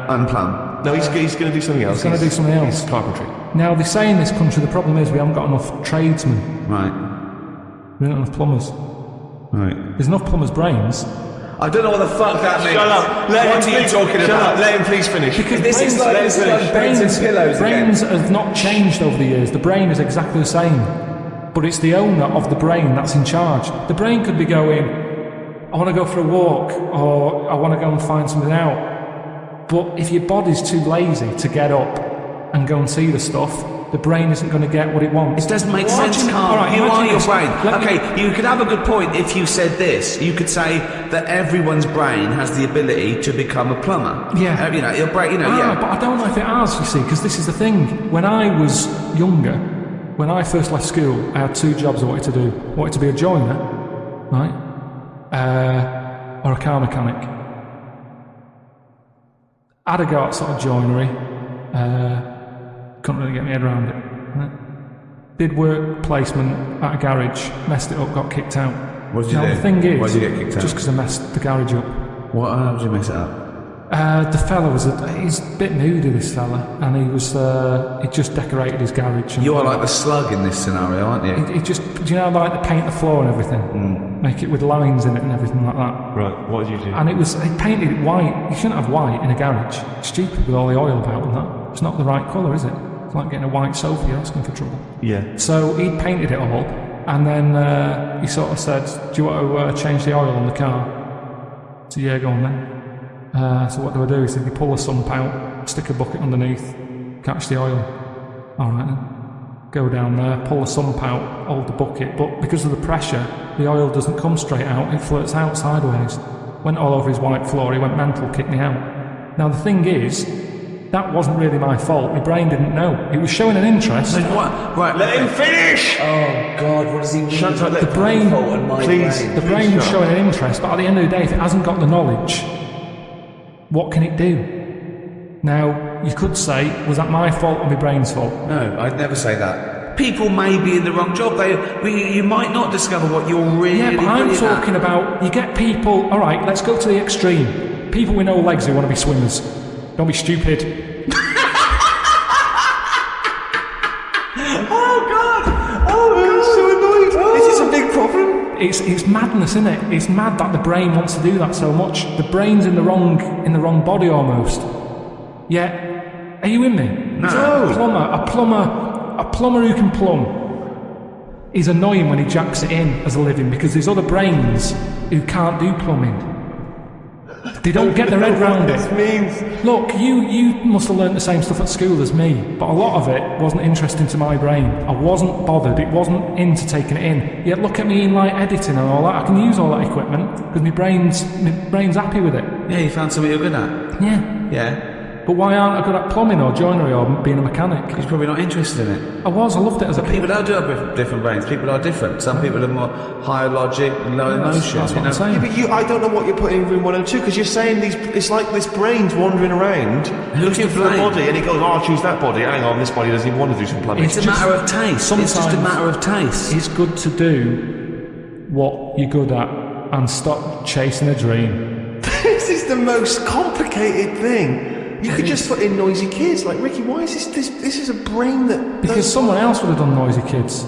unplumb.
No, he's going to do something else.
He's going to do something else.
It's carpentry.
Now they say in this country the problem is we haven't got enough tradesmen.
Right.
We don't have enough plumbers.
Right.
There's enough plumbers' brains.
I don't know what the fuck that means.
Shut up. What are you talking about? Let him please finish.
Because
this is like brains and pillows again.
Brains have not changed over the years. The brain is exactly the same. But it's the owner of the brain that's in charge. The brain could be going, I want to go for a walk, or I want to go and find something out. But if your body's too lazy to get up and go and see the stuff, the brain isn't going to get what it wants.
It doesn't make sense, Carl.
Right,
you are your brain.
Okay,
you could have a good point if you said this. You could say that everyone's brain has the ability to become a plumber.
Yeah.
Your brain, yeah.
But I don't know if it has, you see, because this is the thing. When I was younger, when I first left school, I had 2 jobs I wanted to do. I wanted to be a joiner, right? Or a car mechanic. I had a go at sort of joinery. Couldn't really get my head around it. Right? Did work placement at a garage, messed it up, got kicked out.
What did you do?
The thing is,
why did you get kicked out?
Just because I messed the garage up.
How did you mess it up?
The fella he's a bit moody, this fella, and he just decorated his garage.
You are like the slug in this scenario, aren't you?
He just, do you know, like to paint the floor and everything? Make it with lines in it and everything like that.
Right, what did you do?
And he painted it white. You shouldn't have white in a garage. It's stupid with all the oil about and that. It's not the right colour, is it? It's like getting a white sofa, you're asking for trouble.
Yeah.
So he'd painted it all, And then he sort of said, do you want to change the oil on the car? So yeah, go on then. So what do? He said, you pull the sump out, stick a bucket underneath, catch the oil. All right then. Go down there, pull the sump out, hold the bucket, but because of the pressure, the oil doesn't come straight out, it flirts out sideways. Went all over his white floor, he went mental, kicked me out. Now the thing is, that wasn't really my fault, my brain didn't know. It was showing an interest.
What? Right,
Let him finish!
Oh God, what does he mean?
Shut up,
The brain,
please.
the brain was showing an interest, but at the end of the day, if it hasn't got the knowledge, what can it do? Now, you could say, was that my fault or my brain's fault?
No, I'd never say that. People may be in the wrong job. You might not discover what you're really.
Yeah, but I'm talking about, you get people, alright, let's go to the extreme. People with no legs who want to be swimmers. Don't be stupid.
Oh God! I'm so annoyed. This is a big problem.
It's madness, isn't it? It's mad that the brain wants to do that so much. The brain's in the wrong body almost. Yeah, are you with me?
No.
A plumber who can plumb is annoying when he jacks it in as a living because there's other brains who can't do plumbing. They don't get their head round it.
This means.
Look, you must have learnt the same stuff at school as me, but a lot of it wasn't interesting to my brain. I wasn't bothered, it wasn't into taking it in. Yet look at me in like editing and all that, I can use all that equipment because my brain's happy with it.
Yeah, you found something you're good at.
Yeah.
Yeah.
But why aren't I good at plumbing or joinery or being a mechanic?
He's probably not interested in it.
I loved it as a kid.
People don't do have different brains. People are different. Some people are more higher logic, lower emotion.
That's what I'm saying.
Yeah, but I don't know what you're putting in room 102 because you're saying it's like this brain's wandering around looking for a body and he goes, oh, I'll choose that body. Hang on, this body doesn't even want to do some plumbing.
It's a matter of taste. It's just a matter of taste.
It's good to do what you're good at and stop chasing a dream.
This is the most complicated thing. You could just put in noisy kids. Like, Ricky, why is this is a brain that...
Because someone else would have done noisy kids.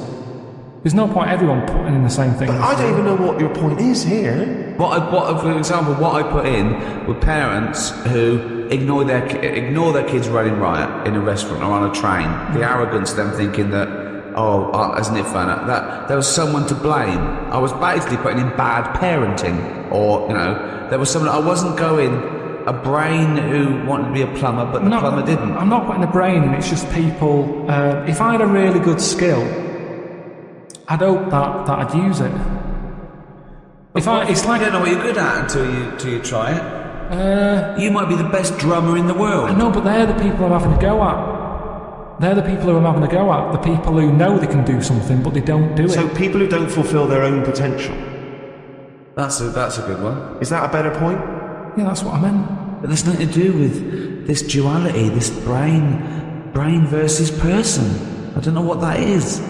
There's no point everyone putting in the same thing.
But I don't even know what your point is here.
For example, what I put in were parents who ignore their kids running riot in a restaurant or on a train. The arrogance of them thinking that, isn't it fun? That there was someone to blame. I was basically putting in bad parenting, or there was someone. I wasn't going a brain who wanted to be a plumber, but the plumber didn't.
I'm not putting a brain in. It's just people. If I had a really good skill, I'd hope that I'd use it.
It's like you don't know what you're good at until you try it. You might be the best drummer in the world.
I know, but they're the people I'm having a go at. They're the people who I'm having a go at. The people who know they can do something, but they don't do it.
So people who don't fulfil their own potential.
That's a good one.
Is that a better point?
Yeah, that's what I meant.
But there's nothing to do with this duality, this brain versus person. I don't know what that is.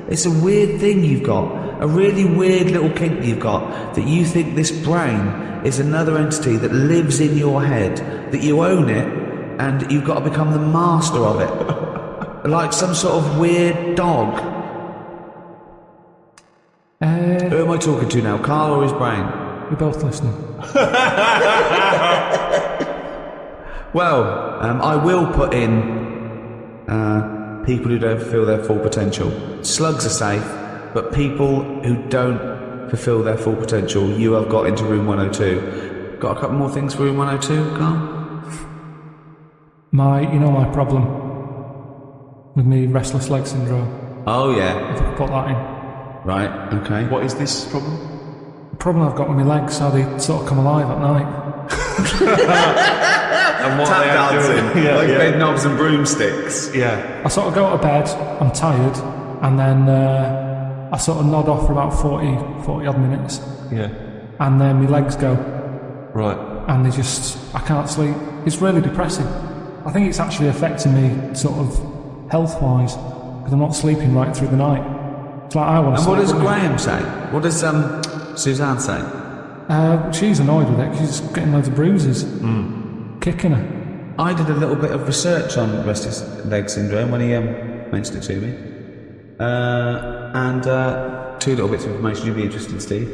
It's a weird thing you've got. A really weird little kink you've got, that you think this brain is another entity that lives in your head, that you own it, and you've got to become the master of it. Like some sort of weird dog. Who am I talking to now, Karl or his brain?
We're both listening.
Well, I will put in people who don't fulfill their full potential. Slugs are safe, but people who don't fulfill their full potential, you have got into room 102. Got a couple more things for room 102, Karl?
My problem with me restless leg syndrome.
Oh yeah.
If I could put that in.
Right, okay.
What is this problem?
The problem I've got with my legs, how they sort of come alive at night.
And what
Tap
they are
dancing,
doing.
like bed knobs and broomsticks.
Yeah.
I sort of go to bed, I'm tired, and then I sort of nod off for about 40 odd minutes.
Yeah.
And then my legs go.
Right.
And I can't sleep. It's really depressing. I think it's actually affecting me sort of health-wise, because I'm not sleeping right through the night. It's like I want to sleep.
And what does Graham say? What does Suzanne say?
She's annoyed with it, because she's getting loads of bruises. Kicking her.
I did a little bit of research on restless leg syndrome when he mentioned it to me. And two little bits of information you'll be interested in, Steve.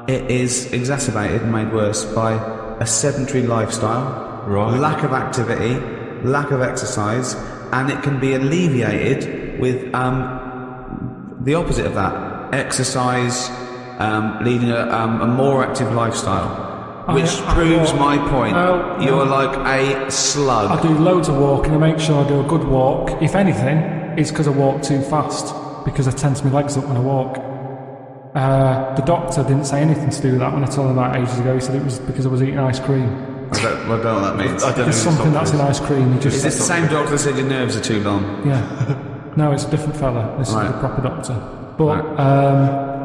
It is exacerbated and made worse by a sedentary lifestyle, lack of activity, lack of exercise, and it can be alleviated with the opposite of that. Exercise, leading a more active lifestyle. Which proves my point. You're like a slug.
I do loads of walking. I make sure I do a good walk. If anything, it's because I walk too fast, because I tense my legs up when I walk. The doctor didn't say anything to do with that when I told him that ages ago. He said it was because I was eating ice cream.
I don't know what that means.
There's something that's in ice cream.
Is this the same doctor that said your nerves are too long?
Yeah. No, it's a different fella. This is the proper doctor. But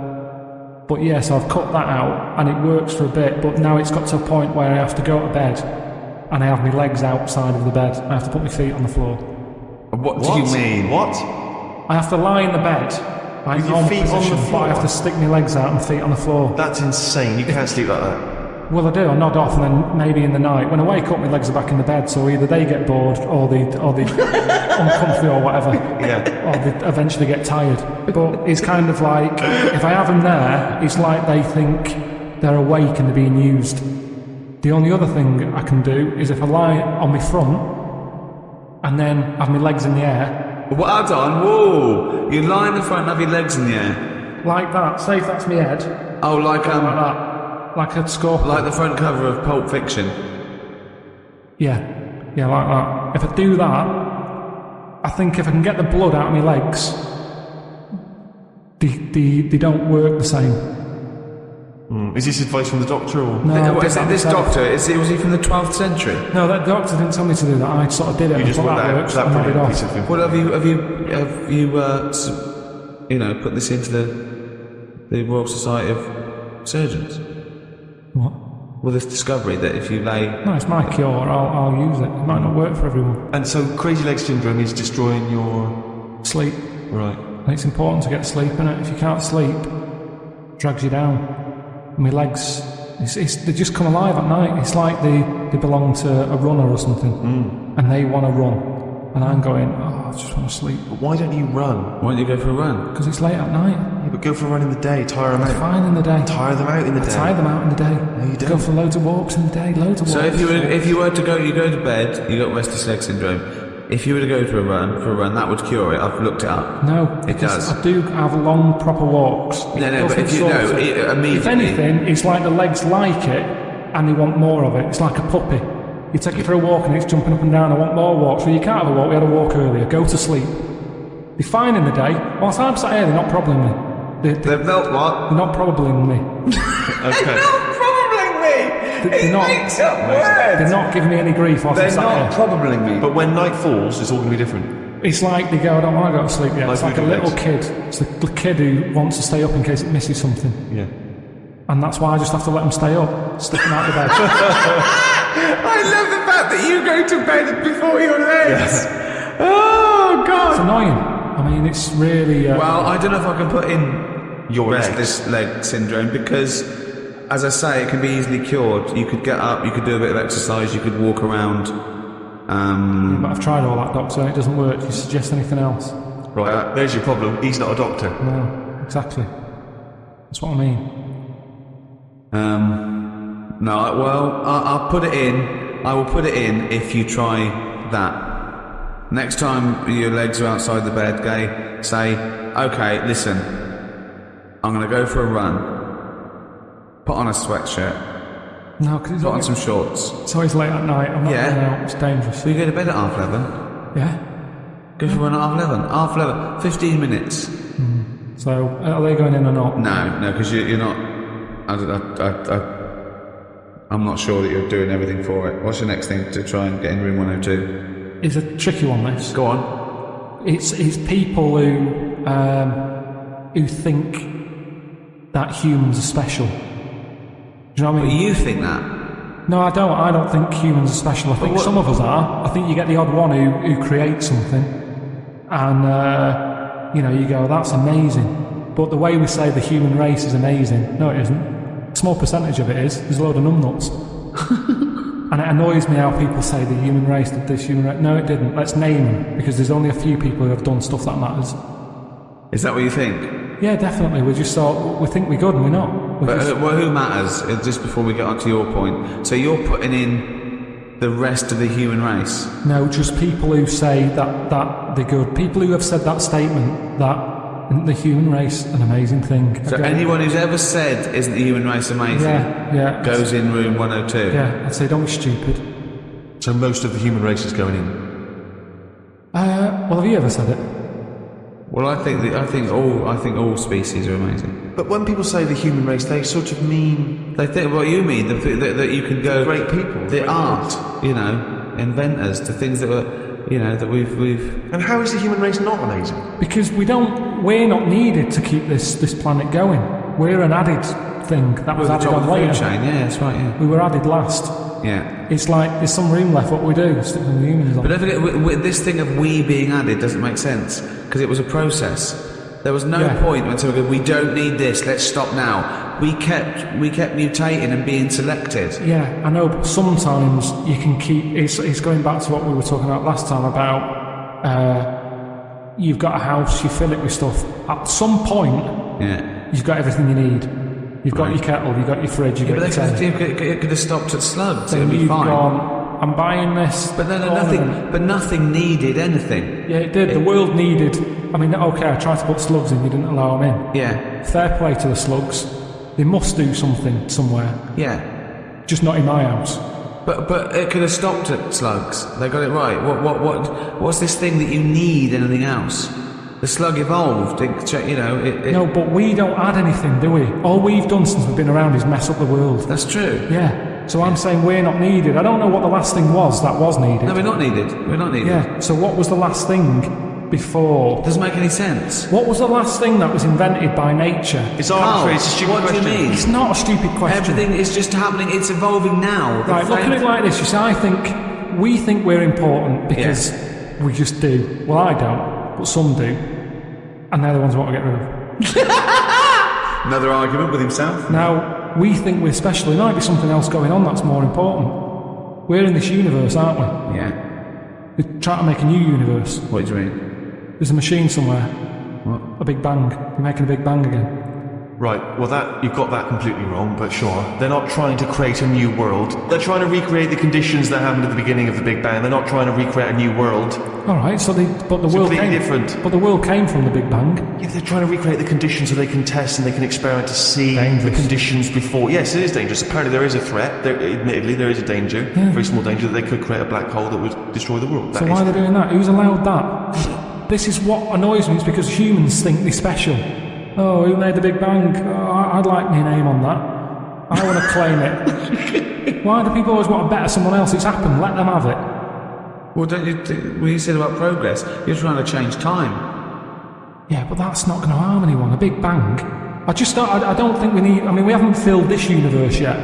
but yes, I've cut that out, and it works for a bit. But now it's got to a point where I have to go to bed, and I have my legs outside of the bed. I have to put my feet on the floor.
What do you mean?
What?
I have to lie in the bed, like
with your feet on the floor.
But I have to stick my legs out and feet on the floor.
That's insane. You can't sleep like that.
Well, I do. I nod off, and then maybe in the night, when I wake up, my legs are back in the bed. So either they get bored, or they uncomfy, or whatever.
Yeah.
Or they eventually get tired. But it's kind of like, if I have them there, it's like they think they're awake and they're being used. The only other thing I can do is if I lie on my front and then have my legs in the air.
Well done. Whoa! You lie in the front and have your legs in the air.
Like that. Say if that's my head.
Oh, like
that. Like a scorpion.
Like the front cover of Pulp Fiction.
Yeah, like that. If I do that, I think if I can get the blood out of my legs, they don't work the same.
Is this advice from the doctor or?
No,
Is it this doctor? Was he from the 12th century?
No, that doctor didn't tell me to do that. I sort of did it.
You just want that
works, and nodded off.
piece of information.
Well, have you put this into the Royal Society of Surgeons?
What?
Well, this discovery that if you lay...
No, it's my cure. I'll use it. It might not work for everyone.
And so crazy leg syndrome is destroying your...
Sleep.
Right.
And it's important to get sleep in it. If you can't sleep, it drags you down. And my legs, they just come alive at night. It's like they belong to a runner or something. And they want to run. And I'm going, I just want to sleep.
But why don't you run?
Why don't you go for a run?
Because it's late at night.
Yeah, but go for a run in the day, tire them
It's
out.
fine in the day.
Tire them out in the day.
Tire them out in the day.
No, you don't.
Go for loads of walks in the day, loads of walks.
So if you were to go, you go to bed, you got restless leg syndrome. If you were to go for a run, that would cure it. I've looked it up.
No,
it does.
I do have long, proper walks.
No, but if you immediately.
If anything, it's like the legs like it, and they want more of it. It's like a puppy. You take it for a walk and it's jumping up and down. I want more walks. Well, you can't have a walk. We had a walk earlier. Go to sleep. They're fine in the day. Whilst I'm sat here, they're not probabling me.
They're not what?
They're not probabling me.
Okay.
It makes up words.
They're not giving me any grief whilst I'm
They're
sat
not
here.
probabling me.
But when night falls, it's all going to be different.
It's like they go, I don't want to go to sleep yet. It's like a
Like
little kid. It's the kid who wants to stay up in case it misses something.
Yeah.
And that's why I just have to let them stay up. Stick them out the bed.
I love the fact that you go to bed before your legs. Yeah. Oh, God.
It's annoying. I mean, it's really...
well, I don't know if I can put in
Your
restless leg syndrome because, as I say, it can be easily cured. You could get up, you could do a bit of exercise, you could walk around.
But I've tried all that, doctor, and it doesn't work. Do you suggest anything else?
Right, there's your problem. He's not a doctor.
No, exactly. That's what I mean.
No, well, I'll put it in. I will put it in if you try that. Next time your legs are outside the bed, say, okay, listen, I'm going to go for a run. Put on a sweatshirt.
No, because
Put on some shorts.
it's always late at night. I'm not going out. It's dangerous.
So you go to bed at 11:30.
Yeah?
Go for a run at 11:30. 11:30. 15 minutes.
So, are they going in or not?
No, because you're not... I'm not sure that you're doing everything for it. What's your next thing to try and get in room 102?
It's a tricky one, this.
Go on.
It's people who think that humans are special. Do you know what I
But
mean?
you think that?
No, I don't. I don't think humans are special. I think some of us are. I think you get the odd one who creates something, and you go, that's amazing. But the way we say the human race is amazing, no, it isn't. A small percentage of it is. There's a load of numbnuts. And it annoys me how people say the human race did this, human race. No, it didn't. Let's name them, because there's only a few people who have done stuff that matters.
Is that what you think?
Yeah, definitely. We just we think we're good and we're not.
Well, who matters? Just before we get on to your point. So you're putting in the rest of the human race?
No, just people who say that they're good. People who have said that statement that Isn't the human race an amazing thing?
So anyone who's ever said, isn't the human race amazing, goes in room 102.
Yeah, I'd say don't be stupid.
So most of the human race is going in.
Well, have you ever said it?
Well, I think all species are amazing.
But when people say the human race, they sort of mean...
They think what you mean, that you can go...
Great people.
The art, inventors, the things that were... that we've...
And how is the human race not amazing?
Because we're not needed to keep this planet going. We're an added thing that was added on later.
Chain. Yeah, that's right, yeah.
We were added last.
Yeah.
It's like there's some room left, what we do, stick them the humans on.
But don't forget, this thing of we being added doesn't make sense, because it was a process. There was no point when someone goes, we don't need this, let's stop now. We kept mutating and being selected.
Yeah, I know, but sometimes you can keep... It's going back to what we were talking about last time about you've got a house, you fill it with stuff. At some point, you've got everything you need. You've got your kettle, you've got your fridge, you've got your telly.
It could have stopped at slugs,
Then
it'd be
you've
fine.
gone, I'm buying this.
But nothing needed anything.
Yeah, it did. The world needed... I mean, okay, I tried to put slugs in, you didn't allow them in.
Yeah.
Fair play to the slugs. They must do something somewhere.
Yeah.
Just not in my house.
But it could have stopped at slugs. They got it right. What's this thing that you need anything else? The slug evolved.
No, but we don't add anything, do we? All we've done since we've been around is mess up the world.
That's true.
Yeah. So I'm saying we're not needed. I don't know what the last thing was that was needed.
No, we're not needed. We're not needed.
Yeah. So what was the last thing before?
Doesn't make any sense.
What was the last thing that was invented by nature?
It's arbitrary. It's a stupid question.
What do you mean?
It's not a stupid question.
Everything is just happening. It's evolving now.
Right, look at it like this. You see, we think we're important because we just do. Well, I don't, but some do. And they're the ones who want to get rid of.
Another argument with himself.
Now, we think we're special. There might be something else going on that's more important. We're in this universe, aren't we?
Yeah.
We're trying to make a new universe.
What do you mean?
There's a machine somewhere.
What?
A big bang. We're making a big bang again.
Right, well you've got that completely wrong, but sure. They're not trying to create a new world. They're trying to recreate the conditions that happened at the beginning of the Big Bang. They're not trying to recreate a new world.
Alright, but the world
completely
came...
different.
But the world came from the Big Bang.
Yeah, they're trying to recreate the conditions so they can test and they can experiment to see the conditions before. Yes, it is dangerous. Apparently there is a threat. Admittedly, there is a danger, very small danger, that they could create a black hole that would destroy the world.
So why are they doing that? Who's allowed that? This is what annoys me. It's because humans think they're special. Oh, who made the Big Bang? Oh, I'd like my name on that. I want to claim it. Why do people always want to better someone else? It's happened. Let them have it.
Well, don't you? When you said about progress, you're trying to change time.
Yeah, but that's not going to harm anyone. A Big Bang. I don't think we need. I mean, we haven't filled this universe yet,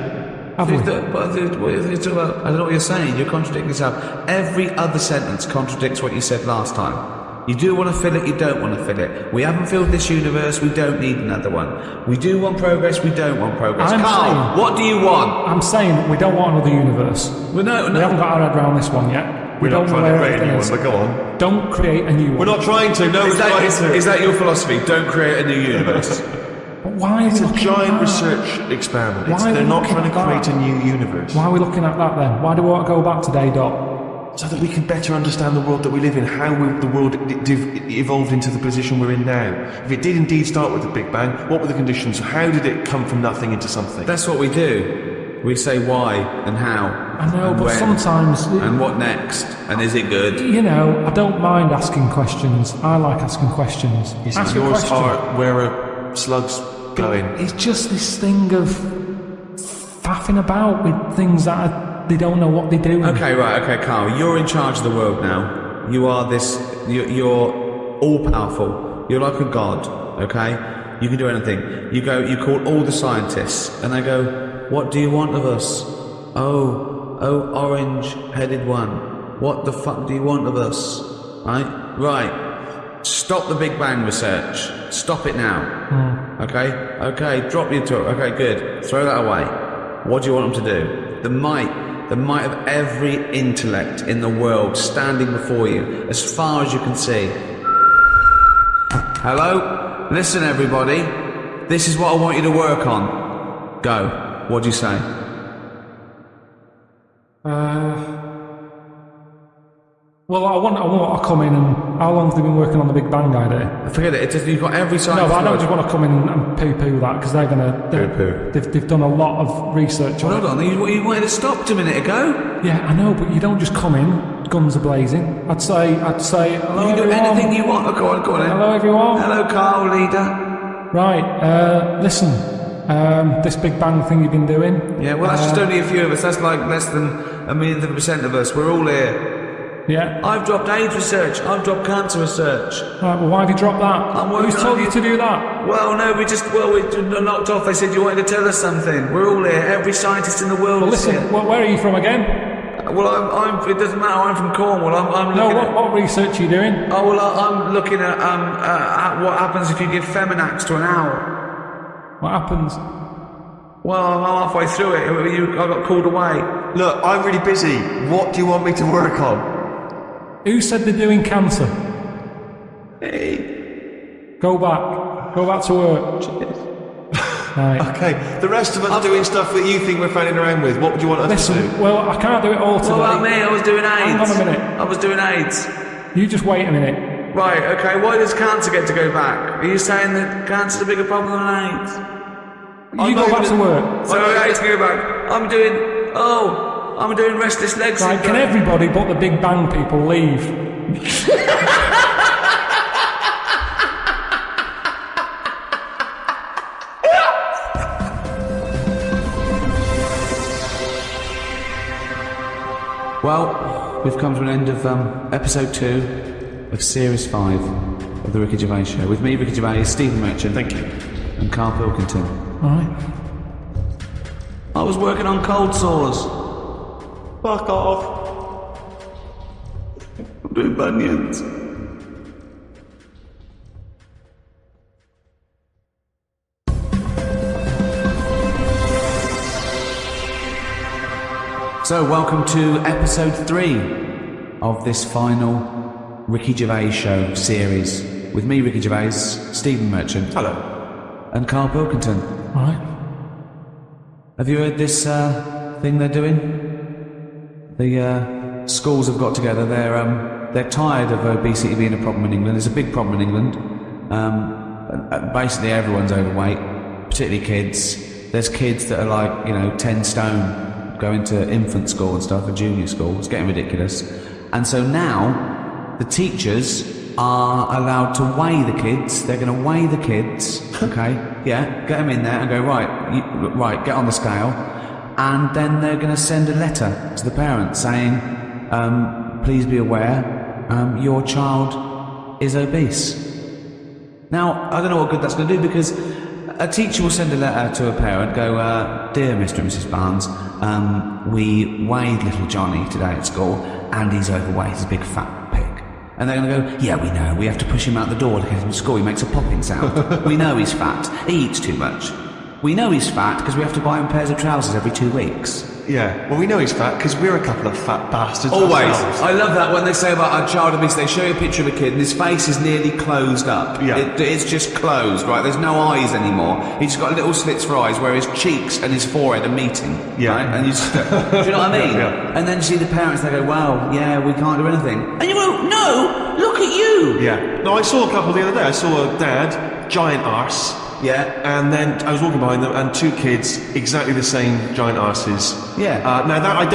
have we?
I don't know what you're saying. You're contradicting yourself. Every other sentence contradicts what you said last time. You do want to fill it, you don't want to fill it. We haven't filled this universe, we don't need another one. We do want progress, we don't want progress. Carl, what do you want?
I'm saying that we don't want another universe.
Well, no.
We haven't got our head around this one yet.
We're not trying to create a new one, but go on.
Don't create a new one.
We're not trying to, no, we're trying to.
Is that your philosophy? Don't create a new universe.
But why are
it's
we
a giant research experiment. They're not trying to create a new universe.
Why are we looking at that then? Why do we want to go back to day dot?
So that we can better understand the world that we live in, how the world evolved into the position we're in now. If it did indeed start with the Big Bang, what were the conditions? How did it come from nothing into something?
That's what we do. We say why and how.
I know, but
when,
sometimes...
And what next? And is it good?
You know, I don't mind asking questions. I like asking questions.
Ask yours are, where are slugs going?
It's just this thing of faffing about with things that they don't know what they're doing.
Okay, Carl, you're in charge of the world now. You are you're all-powerful. You're like a god, okay? You can do anything. You call all the scientists, and they go, what do you want of us? Oh, orange-headed one. What the fuck do you want of us? Right. Stop the Big Bang research. Stop it now. Okay, drop your talk. Okay, good. Throw that away. What do you want them to do? The might of every intellect in the world standing before you, as far as you can see. Hello? Listen, everybody. This is what I want you to work on. Go. What do you say?
Well, I want to come in and How long have they been working on the Big Bang idea?
Forget it. You've got every science.
No, but I don't just want to come in and poo-poo that, because they've done a lot of research on
Hold on, you wanted to stop a minute ago.
Yeah, I know, but you don't just come in, guns are blazing. I'd say, hello
You can do
everyone.
anything you want. Oh, go on then.
Hello everyone.
Hello, Carl, leader.
Right, listen, this Big Bang thing you've been doing.
Yeah, well, that's just only a few of us. That's like less than 1,000,000% of us. We're all here.
Yeah.
I've dropped AIDS research. I've dropped cancer research.
Right, well, why have you dropped that? Who's told you to do that?
Well, no, we knocked off. They said you wanted to tell us something. We're all here. Every scientist in the world
Well,
is
listen,
here.
where are you from again?
Well, it doesn't matter. I'm from Cornwall. I'm looking at...
what research are you doing?
Oh, well, I'm looking at what happens if you give Feminax to an owl.
What happens?
Well, I'm halfway through it. I got called away.
Look, I'm really busy. What do you want me to work on?
Who said they're doing cancer?
Hey.
Go back to work. Right.
Okay, the rest of us are doing stuff that you think we're fanning around with. What would you want us to do?
Listen, well, I can't do it all today.
What about me? I was doing AIDS.
Hang on a minute.
I was doing AIDS.
You just wait a minute.
Right, okay, why does cancer get to go back? Are you saying that cancer's a bigger problem than AIDS?
You go back to work.
So AIDS go back. I'm doing restless legs.
Right, can everybody but the Big Bang people leave?
Well, we've come to an end of episode 2 of series 5 of the Ricky Gervais Show. With me, Ricky Gervais, Stephen Merchant.
Thank you.
And Karl Pilkington.
Alright.
I was working on cold sores.
Fuck off.
I'm doing bunions. So, welcome to episode 3 of this final Ricky Gervais Show series. With me, Ricky Gervais, Stephen Merchant.
Hello.
And Karl Pilkington.
Alright.
Have you heard this thing they're doing? The schools have got together. They're tired of obesity being a problem in England. It's a big problem in England. Basically, everyone's overweight, particularly kids. There's kids that are like 10 stone, going to infant school and stuff, or junior school. It's getting ridiculous. And so now the teachers are allowed to weigh the kids. They're going to weigh the kids. Okay, yeah, get them in there and go, right, get on the scale. And then they're going to send a letter to the parents saying, please be aware, your child is obese. Now, I don't know what good that's going to do, because a teacher will send a letter to a parent, go, dear Mr. and Mrs. Barnes, we weighed little Johnny today at school, and he's overweight, he's a big fat pig. And they're going to go, yeah, we know, we have to push him out the door to get him to school, he makes a popping sound. We know he's fat, he eats too much. We know he's fat because we have to buy him pairs of trousers every 2 weeks.
Yeah, well, we know he's fat because we're a couple of fat bastards.
Always.
ourselves.
I love that when they say about a child obese, they show you a picture of a kid and his face is nearly closed up.
Yeah.
It's just closed, right? There's no eyes anymore. He's just got little slits for eyes where his cheeks and his forehead are meeting.
Yeah.
Right? And you just, do you know what I mean?
Yeah.
And then you see the parents, they go, well, yeah, we can't do anything. And you go, no, look at you.
Yeah. No, I saw a couple the other day. I saw a dad, giant arse.
Yeah.
And then I was walking behind them, and 2 kids, exactly the same giant arses.
Yeah.
Now that I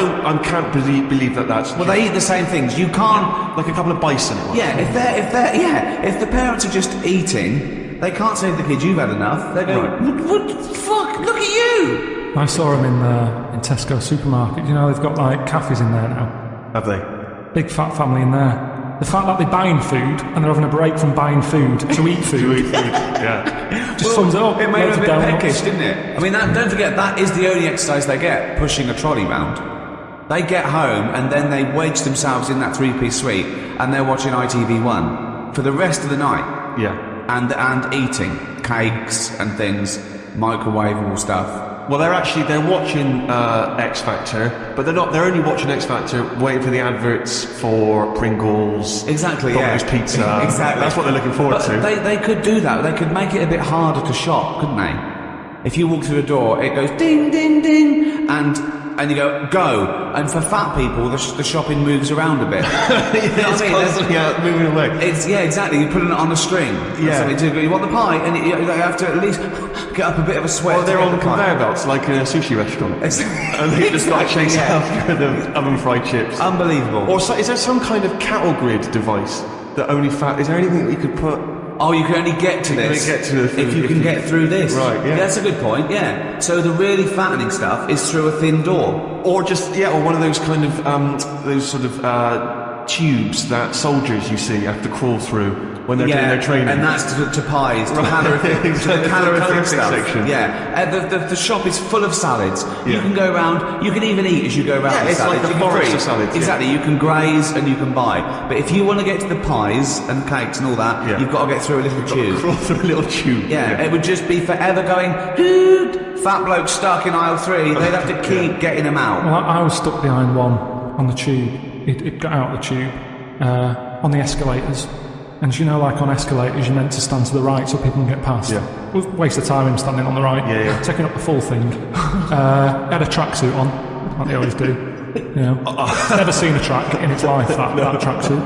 can't believe that that's.
Well, they eat the same things. You can't.
Like a couple of bison.
Yeah. If the parents are just eating, they can't say to the kids, you've had enough. They go, what fuck? Look at you.
I saw them in Tesco supermarket. You know, they've got like cafes in there now.
Have they?
Big fat family in there. The fact that they're buying food and they're having a break from buying food to eat food.
To eat food. Yeah.
Just sums it up.
It made
Loads
them a
of
bit
donuts.
peckish, didn't it? I mean, don't forget, that is the only exercise they get, pushing a trolley round. They get home and then they wedge themselves in that 3-piece suite and they're watching ITV1 for the rest of the night.
Yeah.
And eating cakes and things, microwavable stuff.
Well, they're watching X Factor, but they're only watching X Factor waiting for the adverts for Pringles.
Exactly,
Domino's Pizza.
Exactly.
That's what they're looking forward to.
They could do that. They could make it a bit harder to shop, couldn't they? If you walk through a door, it goes ding, ding, ding, and and you go. And for fat people, the shopping moves around a bit.
It's constantly out, moving away.
Exactly. You put it on a string.
Yeah.
You want the pie, and you have to at least get up a bit of a sweat.
Well, they're on the conveyor belts, like in a sushi restaurant. And they just got to chase after the oven-fried chips.
Unbelievable.
Or is there some kind of cattle grid device that only fat... Is there anything that you could put...
Oh, you can only get to this if you can get through this.
Right, yeah.
That's a good point, yeah. So the really fattening stuff is through a thin door.
Or just, or one of those kind of, those sort of tubes that soldiers you see have to crawl through when they're doing their training.
And that's to pies, to calorific stuff.
Section.
Yeah, the shop is full of salads. You can go around, you can even eat as you go around.
Yeah, it's
salads.
like a forest of salads.
Exactly, you can graze and you can buy. But if you want to get to the pies and cakes and all that, you've got to get through a little tube.
Crawl through a little tube.
Yeah, it would just be forever going, dude, fat bloke stuck in aisle 3. They'd have to keep getting them out.
Well, I was stuck behind one on the tube. It got out of the tube on the escalators. And you know, like on escalators, you're meant to stand to the right so people can get past.
Yeah.
It was a waste of time him standing on the right, taking up the full thing. He had a tracksuit on, like they always do. You know, never seen a track in its life, that tracksuit.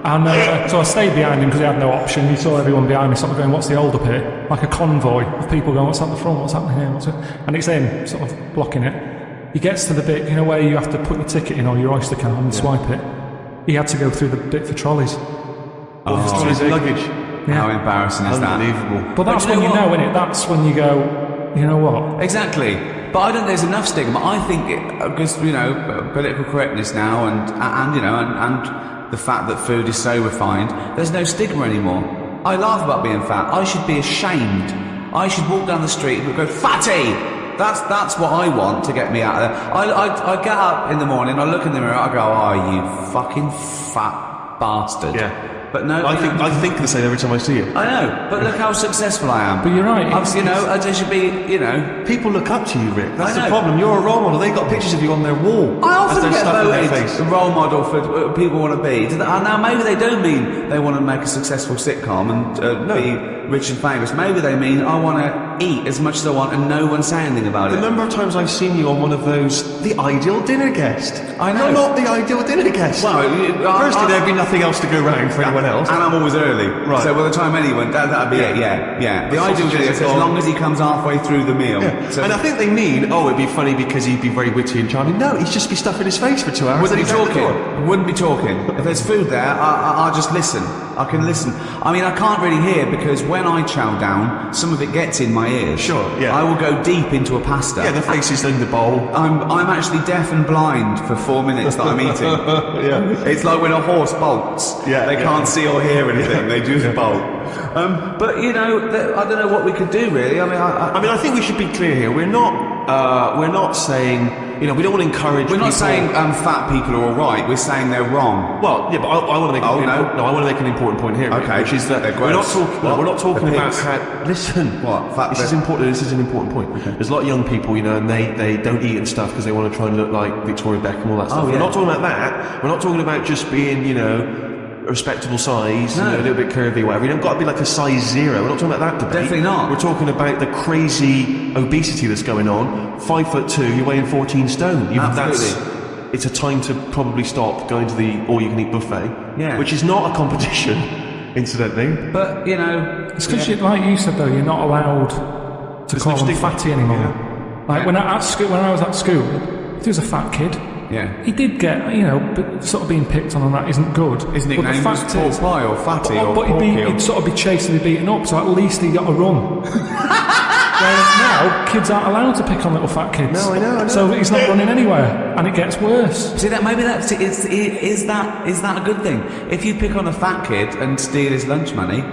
And so I stayed behind him because he had no option. He saw everyone behind me sort of going, what's the hold up here? Like a convoy of people going, what's at the front, what's happening here, what's it? And it's him sort of blocking it. He gets to the bit, you know, where you have to put your ticket in or your Oyster card and swipe it. He had to go through the bit for trolleys.
Oh, his luggage.
Yeah. How embarrassing is that?
Unbelievable.
But that's when you know, innit? That's when you go, you know what?
Exactly. But I don't think there's enough stigma. I think, because, you know, political correctness now and you know, and the fact that food is so refined, there's no stigma anymore. I laugh about being fat. I should be ashamed. I should walk down the street and go, fatty! That's what I want to get me out of there. I get up in the morning, I look in the mirror, I go, oh, you fucking fat bastard.
Yeah.
But no,
I think the same every time I see you.
I know, but look how successful I am.
But you're right.
You know, I should be, you know.
People look up to you, Rick. That's the problem. You're a role model. They've got pictures of you on their wall.
I often
as they're
get
stuck in their
voted
face.
a role model for what people want to be. Now, maybe they don't mean they want to make a successful sitcom and be rich and famous. Maybe they mean I want to eat as much as I want and no one say anything about it.
The number of times I've seen you on one of those, the ideal dinner guest.
I know.
You're not the ideal dinner guest.
Well,
firstly, there'd be nothing else to go round for anyone else.
And I'm always early.
Right.
So by the time anyone, that'd be it, yeah. The ideal dinner guest, as long as he comes halfway through the meal.
Yeah.
So,
and I think they mean, it'd be funny because he'd be very witty and charming. No, he'd just be stuffing his face for 2 hours.
Wouldn't be talking. If there's food there, I'll just listen. I can listen. I mean, I can't really hear because when I chow down, some of it gets in my ears.
Sure, yeah.
I will go deep into a pasta.
Yeah, the face is in the bowl.
I'm actually deaf and blind for 4 minutes that I'm eating.
Yeah.
It's like when a horse bolts.
Yeah,
they can't see or hear anything. They just bolt. But you know, I don't know what we could do really. I mean,
I think we should be clear here. We're not saying, you know, we don't want to encourage.
We're not saying fat people are all right. We're saying they're wrong.
Well, yeah, but I want to make. I want to make an important point here.
Okay,
which is that we're not talking about how. Listen,
what? Fat
this is important. This is an important point.
Okay.
There's a lot of young people, you know, and they don't eat and stuff because they want to try and look like Victoria Beckham, all that stuff. We're not talking about that. We're not talking about just being, you know, a respectable size, you know, a little bit curvy, whatever. You don't got to be like a size 0. We're not talking about that debate.
Definitely not.
We're talking about the crazy obesity that's going on. 5'2", you're weighing 14 stone.
Absolutely.
It's a time to probably stop going to the all-you-can-eat buffet.
Yeah.
Which is not a competition, incidentally.
But you know,
it's because, like you said, though, you're not allowed to call them fatty anymore.
Yeah.
Like when I was at school, if there was a fat kid.
Yeah.
He did get, you know, but sort of being picked on that isn't good.
His nickname was pork pie or fatty
but he'd sort of be chased and be beaten up, so at least he got a run. Whereas now, kids aren't allowed to pick on little fat kids.
No, I know.
So he's not running anywhere, and it gets worse.
See, that maybe is that a good thing? If you pick on a fat kid and steal his lunch money,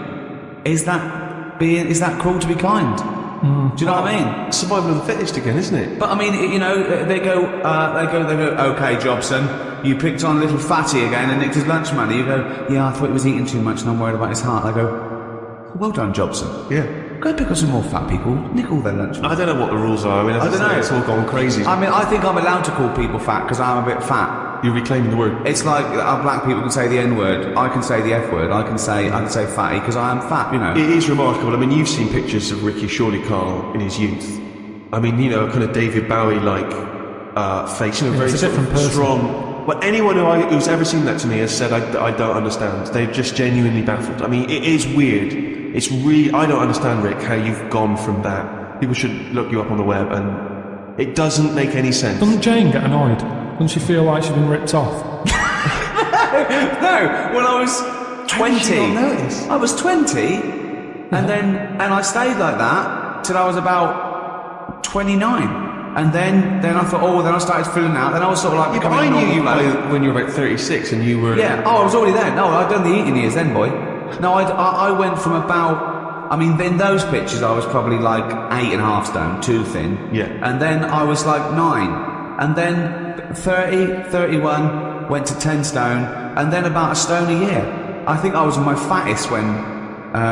is that cruel to be kind? Do you know what I mean?
Survival of the fittest again, isn't it?
But I mean, you know, they go, okay, Jobson, you picked on little fatty again and nicked his lunch money. You go, yeah, I thought he was eating too much and I'm worried about his heart. I go, well done, Jobson.
Yeah.
Go pick on some more fat people, nick all their lunch money.
I don't know what the rules are. I mean, I don't know. It's all gone crazy.
I mean, I think I'm allowed to call people fat because I'm a bit fat.
You're reclaiming the word.
It's like black people can say the N-word. I can say the F-word. I can say fatty because I am fat, you know.
It is remarkable. I mean, you've seen pictures of Ricky, surely, Carl, in his youth. I mean, you know, kind of David Bowie-like face. You know, very
it's a
sort of
different person.
strong. Well, anyone who's ever seen that to me has said, I don't understand. They're just genuinely baffled. I mean, it is weird. It's really, I don't understand, Rick, how you've gone from that. People should look you up on the web, and it doesn't make any sense.
Doesn't Jane get annoyed? Doesn't she feel like she's been ripped off?
No, when I was 20.
How did you not notice?
I was 20, and I stayed like that till I was about 29. And then I thought, then I started filling out. Then I was sort of like,
Yeah, but I knew you when you were about 36 and you were...
Yeah, I was already there. No, I'd done the eating years then, boy. No, I went from about... I mean, in those pictures, I was probably like 8.5 stone, too thin.
Yeah.
And then I was like 9. And then 30, 31, went to 10 stone. And then about a stone a year. I think I was my fattest when...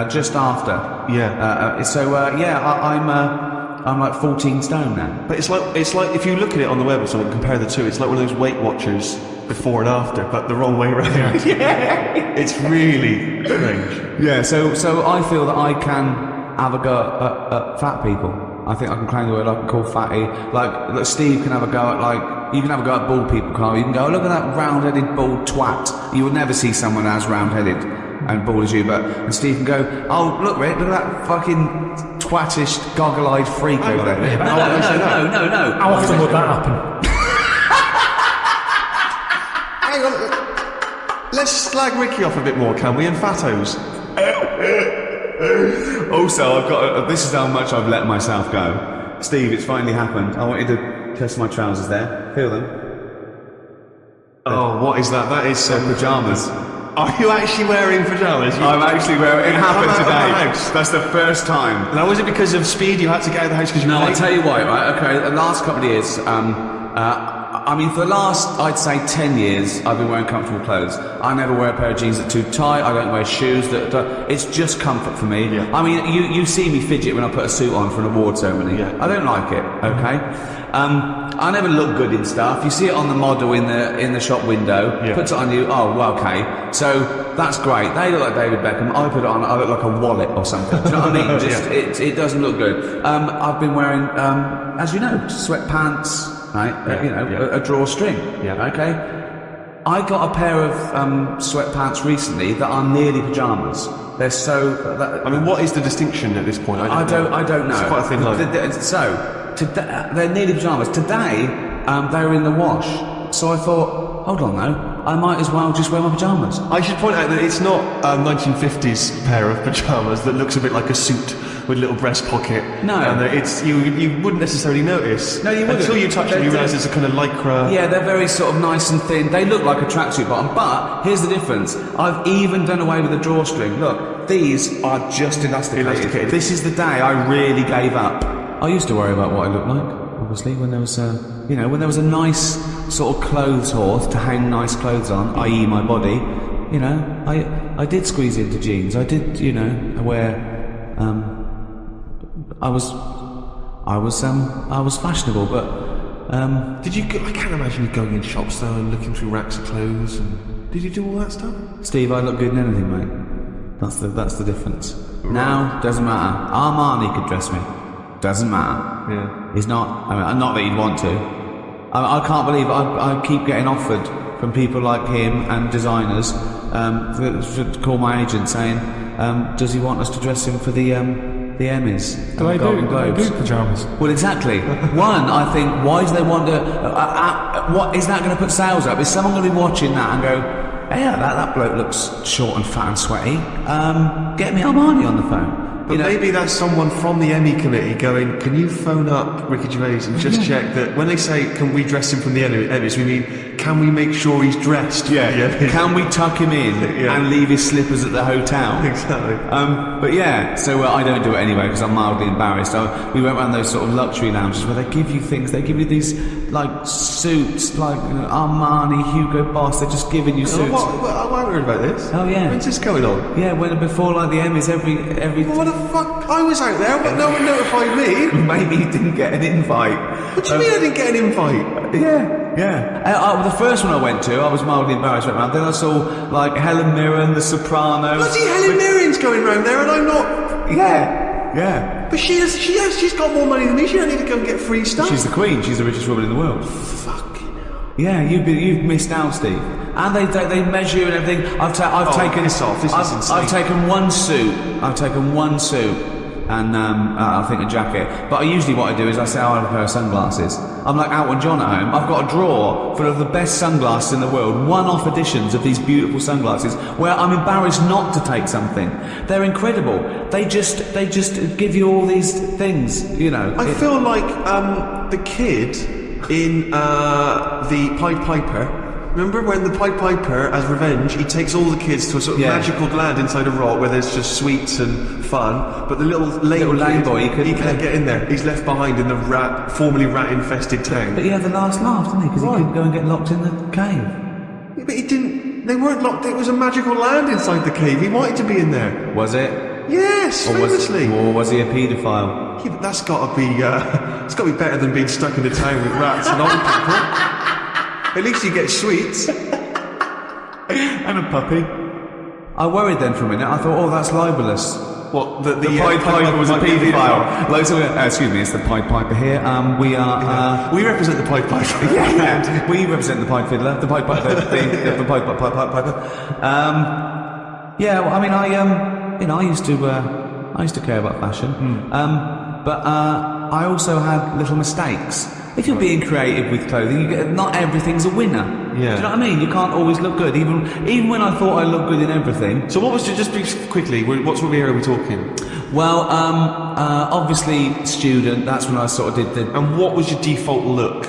just after.
Yeah.
I'm like 14 stone now.
But it's like if you look at it on the web or something, compare the two, it's like one of those Weight Watchers before and after, but the wrong way around.
Yeah.
It's really strange.
Yeah, so I feel that I can have a go at fat people. I think I can claim the word I can call fatty. Like Steve can have a go at you can have a go at bald people, Carl. You can go, look at that round-headed bald twat. You would never see someone as round-headed and bald as you, and Steve can go, oh, look, Rick, look at that fucking twattish, goggle-eyed freak over there. No.
How often would that happen?
Hang on. Let's slag Ricky off a bit more, can we? And Fatos.
Also, I've got. This is how much I've let myself go. Steve, it's finally happened. I want you to test my trousers there. Feel them.
Oh, what is that? That is some
pajamas.
Are you actually wearing pajamas?
I'm actually wearing. It happened
come out
today.
of the house?
That's the first time.
Now, was it because of speed you had to get out of the house because you were
No,
late?
I'll tell you why, right? Okay, the last couple of years, I mean, for the last, I'd say 10 years, I've been wearing comfortable clothes. I never wear a pair of jeans that are too tight. I don't wear shoes it's just comfort for me.
Yeah.
I mean, you see me fidget when I put a suit on for an award ceremony.
Yeah.
I don't like it, okay? I never look good in stuff. You see it on the model in the shop window,
Yeah.
puts it on you, oh, well, okay. So, that's great. They look like David Beckham. I put it on, I look like a wallet or something. Do you know what I mean? Just, it doesn't look good. I've been wearing, as you know, sweatpants, right? A drawstring.
Yeah.
Okay. I got a pair of sweatpants recently that are nearly pajamas. They're so.
I mean, what is the distinction at this point?
I don't know.
It's quite a thin line.
So they're nearly pajamas. Today they were in the wash. So I thought, hold on though, I might as well just wear my pajamas.
I should point out that it's not a 1950s pair of pajamas that looks a bit like a suit with a little breast pocket.
No.
And it's you wouldn't necessarily notice.
No, you wouldn't.
Until you touch them, you realise it's a kind of lycra.
Yeah, they're very sort of nice and thin. They look like a tracksuit bottom, but here's the difference. I've even done away with the drawstring. Look, these are just elasticated. This is the day I really gave up. I used to worry about what I looked like, obviously, when there was when there was a nice sort of clothes horse to hang nice clothes on, i.e. my body. You know, I did squeeze into jeans. I did, I wear. I was fashionable, but
Did you? I can't imagine you going in shops though and looking through racks of clothes. And did you do all that stuff?
Steve, I look good in anything, mate. That's the difference. Right. Now doesn't matter. Armani could dress me. Doesn't matter.
Yeah.
He's not. I mean, not that he'd want to. I can't believe I keep getting offered from people like him and designers to call my agent saying, does he want us to dress him for the Emmys?
Do they do pyjamas?
Well, exactly. One, I think, why do they want to... what is that going to put sales up? Is someone going to be watching that and go, hey, that bloke looks short and fat and sweaty. Get me Armani on the phone.
But maybe that's someone from the Emmy committee going, can you phone up Ricky Gervais and just check that when they say, can we dress him from the Emmys, we mean, can we make sure he's dressed?
Yeah. Can we tuck him in and leave his slippers at the hotel?
Exactly.
But yeah, so I don't do it anyway because I'm mildly embarrassed. We went around those sort of luxury lounges where they give you things. They give you these like suits, like Armani, Hugo Boss. They're just giving you suits.
I worried about this.
Oh yeah.
When's this going on?
Yeah, before like the Emmys, every.
What the fuck? I was out there, but no one notified me.
Maybe you didn't get an invite.
What do you mean I didn't get an invite?
Yeah. The first one I went to, I was mildly embarrassed around. Then I saw like Helen Mirren, The Sopranos.
Bloody Helen Mirren's going round there, and I'm not.
Yeah. Yeah.
But she's got more money than me. She don't need to go and get free stuff.
She's the queen. She's the richest woman in the world.
Fucking hell.
Yeah, you've missed out, Steve. And they measure you and everything. I've taken
piss off. This is insane.
I've taken one suit. And I think a jacket. But usually what I do is I say I have a pair of sunglasses. I'm like Elton John at home. I've got a drawer full of the best sunglasses in the world, one-off editions of these beautiful sunglasses, where I'm embarrassed not to take something. They're incredible. They just give you all these things, you know.
I feel like the kid in the Pied Piper. Remember when the Pied Piper, as revenge, he takes all the kids to a sort of magical land inside a rock where there's just sweets and fun, but the little lame
boy,
he can't get in there. He's left behind in the formerly rat-infested town.
But he had the last laugh, didn't he? Because he couldn't go and get locked in the cave.
Yeah, but he didn't. They weren't locked. It was a magical land inside the cave. He wanted to be in there.
Was it?
Yes, famously.
Or was he a paedophile?
Yeah, but that's got to be. It's got to be better than being stuck in a town with rats and old people. At least you get sweets.
And a puppy. I worried then for a minute. I thought, oh, that's libelous.
What, the
Pied Piper was a paedophile. Like, so, excuse me, it's the Pied Piper here. We are...
we represent the Pied Piper.
Yeah, we represent the Pied Fiddler, the Pied Piper, the Pied Piper. Yeah, well, I mean, I used to care about fashion. But I also had little mistakes. If you're being creative with clothing, not everything's a winner.
Yeah.
Do you know what I mean? You can't always look good, even when I thought I looked good in everything.
So what was, just quickly, what sort of era are we talking?
Well, obviously student, that's when I sort of did the...
And what was your default look?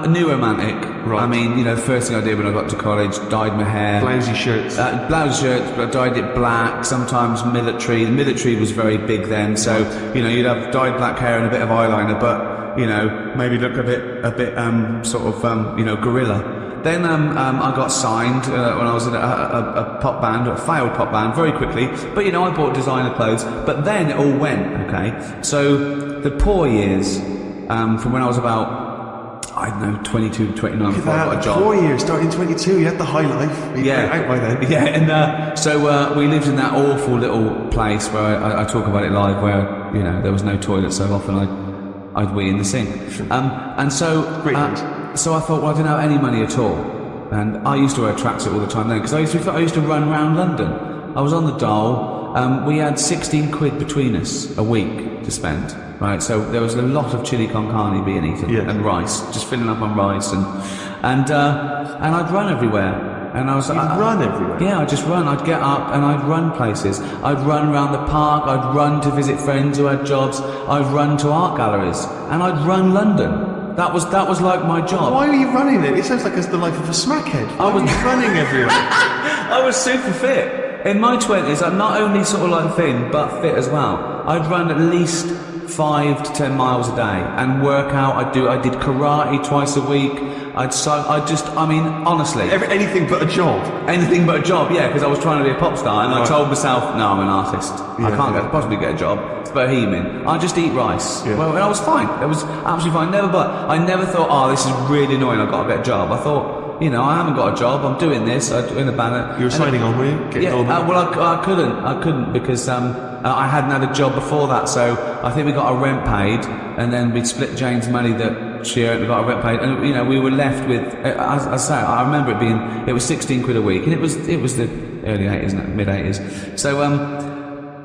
New romantic.
Right.
I mean, you know, the first thing I did when I got to college, dyed my hair.
Blousy shirts.
Blouse shirts, but I dyed it black, sometimes military. The military was very big then, so, you know, you'd have dyed black hair and a bit of eyeliner, but, you know, maybe look a bit, sort of, you know, gorilla. Then I got signed when I was in a pop band, a failed pop band, very quickly. But, you know, I bought designer clothes. But then it all went, okay? So the poor years, from when I was about, I don't know, 22, 29, before I got a job.
4 years, starting 22, you had the high life. You went out by then.
Yeah, and so we lived in that awful little place where I talk about it live, where, you know, there was no toilet, so often I'd wee in the sink. And so, so I thought, well, I didn't have any money at all. And I used to wear tracksuit all the time then, because I used to run around London. I was on the dole. We had 16 quid between us a week to spend. Right, so there was a lot of chili con carne being eaten and rice, just filling up on rice, and I'd run everywhere. And I was
run everywhere?
Yeah, I'd just run. I'd get up and I'd run places. I'd run around the park. I'd run to visit friends who had jobs. I'd run to art galleries, and I'd run London. That was like my job.
Why were you running it? It sounds like it's the life of a smackhead. I was running everywhere.
I was super fit. In my 20s, I'm not only sort of like thin, but fit as well. I'd run at least 5 to 10 miles a day and work out. I did karate twice a week. I mean, honestly.
Anything but a job?
Anything but a job, yeah, because I was trying to be a pop star, and I told myself, no, I'm an artist. I can't possibly get a job. It's bohemian. I just eat rice. Yeah. Well, and I was fine. It was absolutely fine. I never thought, oh, this is really annoying, I've got to get a job. I thought, you know, I haven't got a job, I'm doing this, I'm doing a banner.
You were signing on, were you?
I couldn't because I hadn't had a job before that, so I think we got our rent paid, and then we'd split Jane's money that she earned, we got our rent paid, and, you know, we were left with, as I say, I remember it was 16 quid a week, and it was the early 80s, mid-80s, so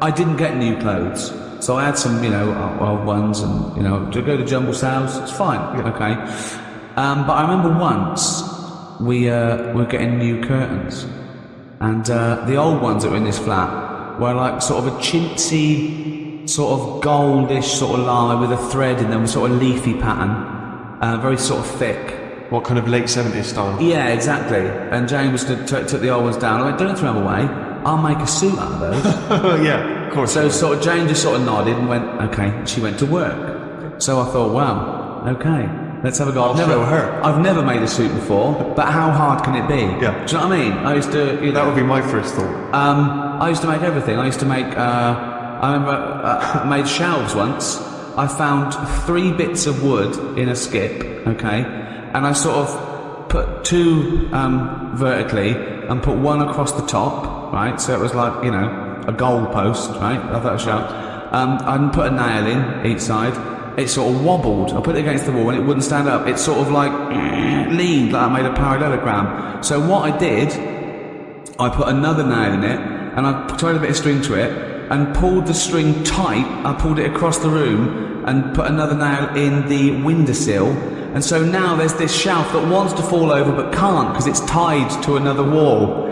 I didn't get new clothes. So I had some, you know, old ones, and, you know, to go to Jumble Sales, it's fine, okay. But I remember once we were getting new curtains, and the old ones that were in this flat were like sort of a chintzy, sort of goldish sort of line with a thread in them, with sort of leafy pattern, very sort of thick.
What kind of late 70s style?
Yeah, exactly. And Jane took the old ones down. I went, don't throw them away. I'll make a suit out of those.
Yeah, of course.
So sort of Jane just sort of nodded and went, okay. And she went to work. So I thought, wow, okay, let's have a go. I've never made a suit before, but how hard can it be?
Yeah.
Do you know what I mean? I used to, you know,
that would be my first thought.
I used to make everything. I used to make, I remember I made shelves once. I found 3 bits of wood in a skip, okay, and I sort of put 2 vertically and put 1 across the top, right, so it was like, you know, a goal post, right, I thought a shelf. I put a nail in each side. It sort of wobbled. I put it against the wall and it wouldn't stand up. It sort of like leaned, like I made a parallelogram. So what I did, I put another nail in it and I tied a bit of string to it and pulled the string tight. I pulled it across the room and put another nail in the windowsill. And so now there's this shelf that wants to fall over but can't because it's tied to another wall.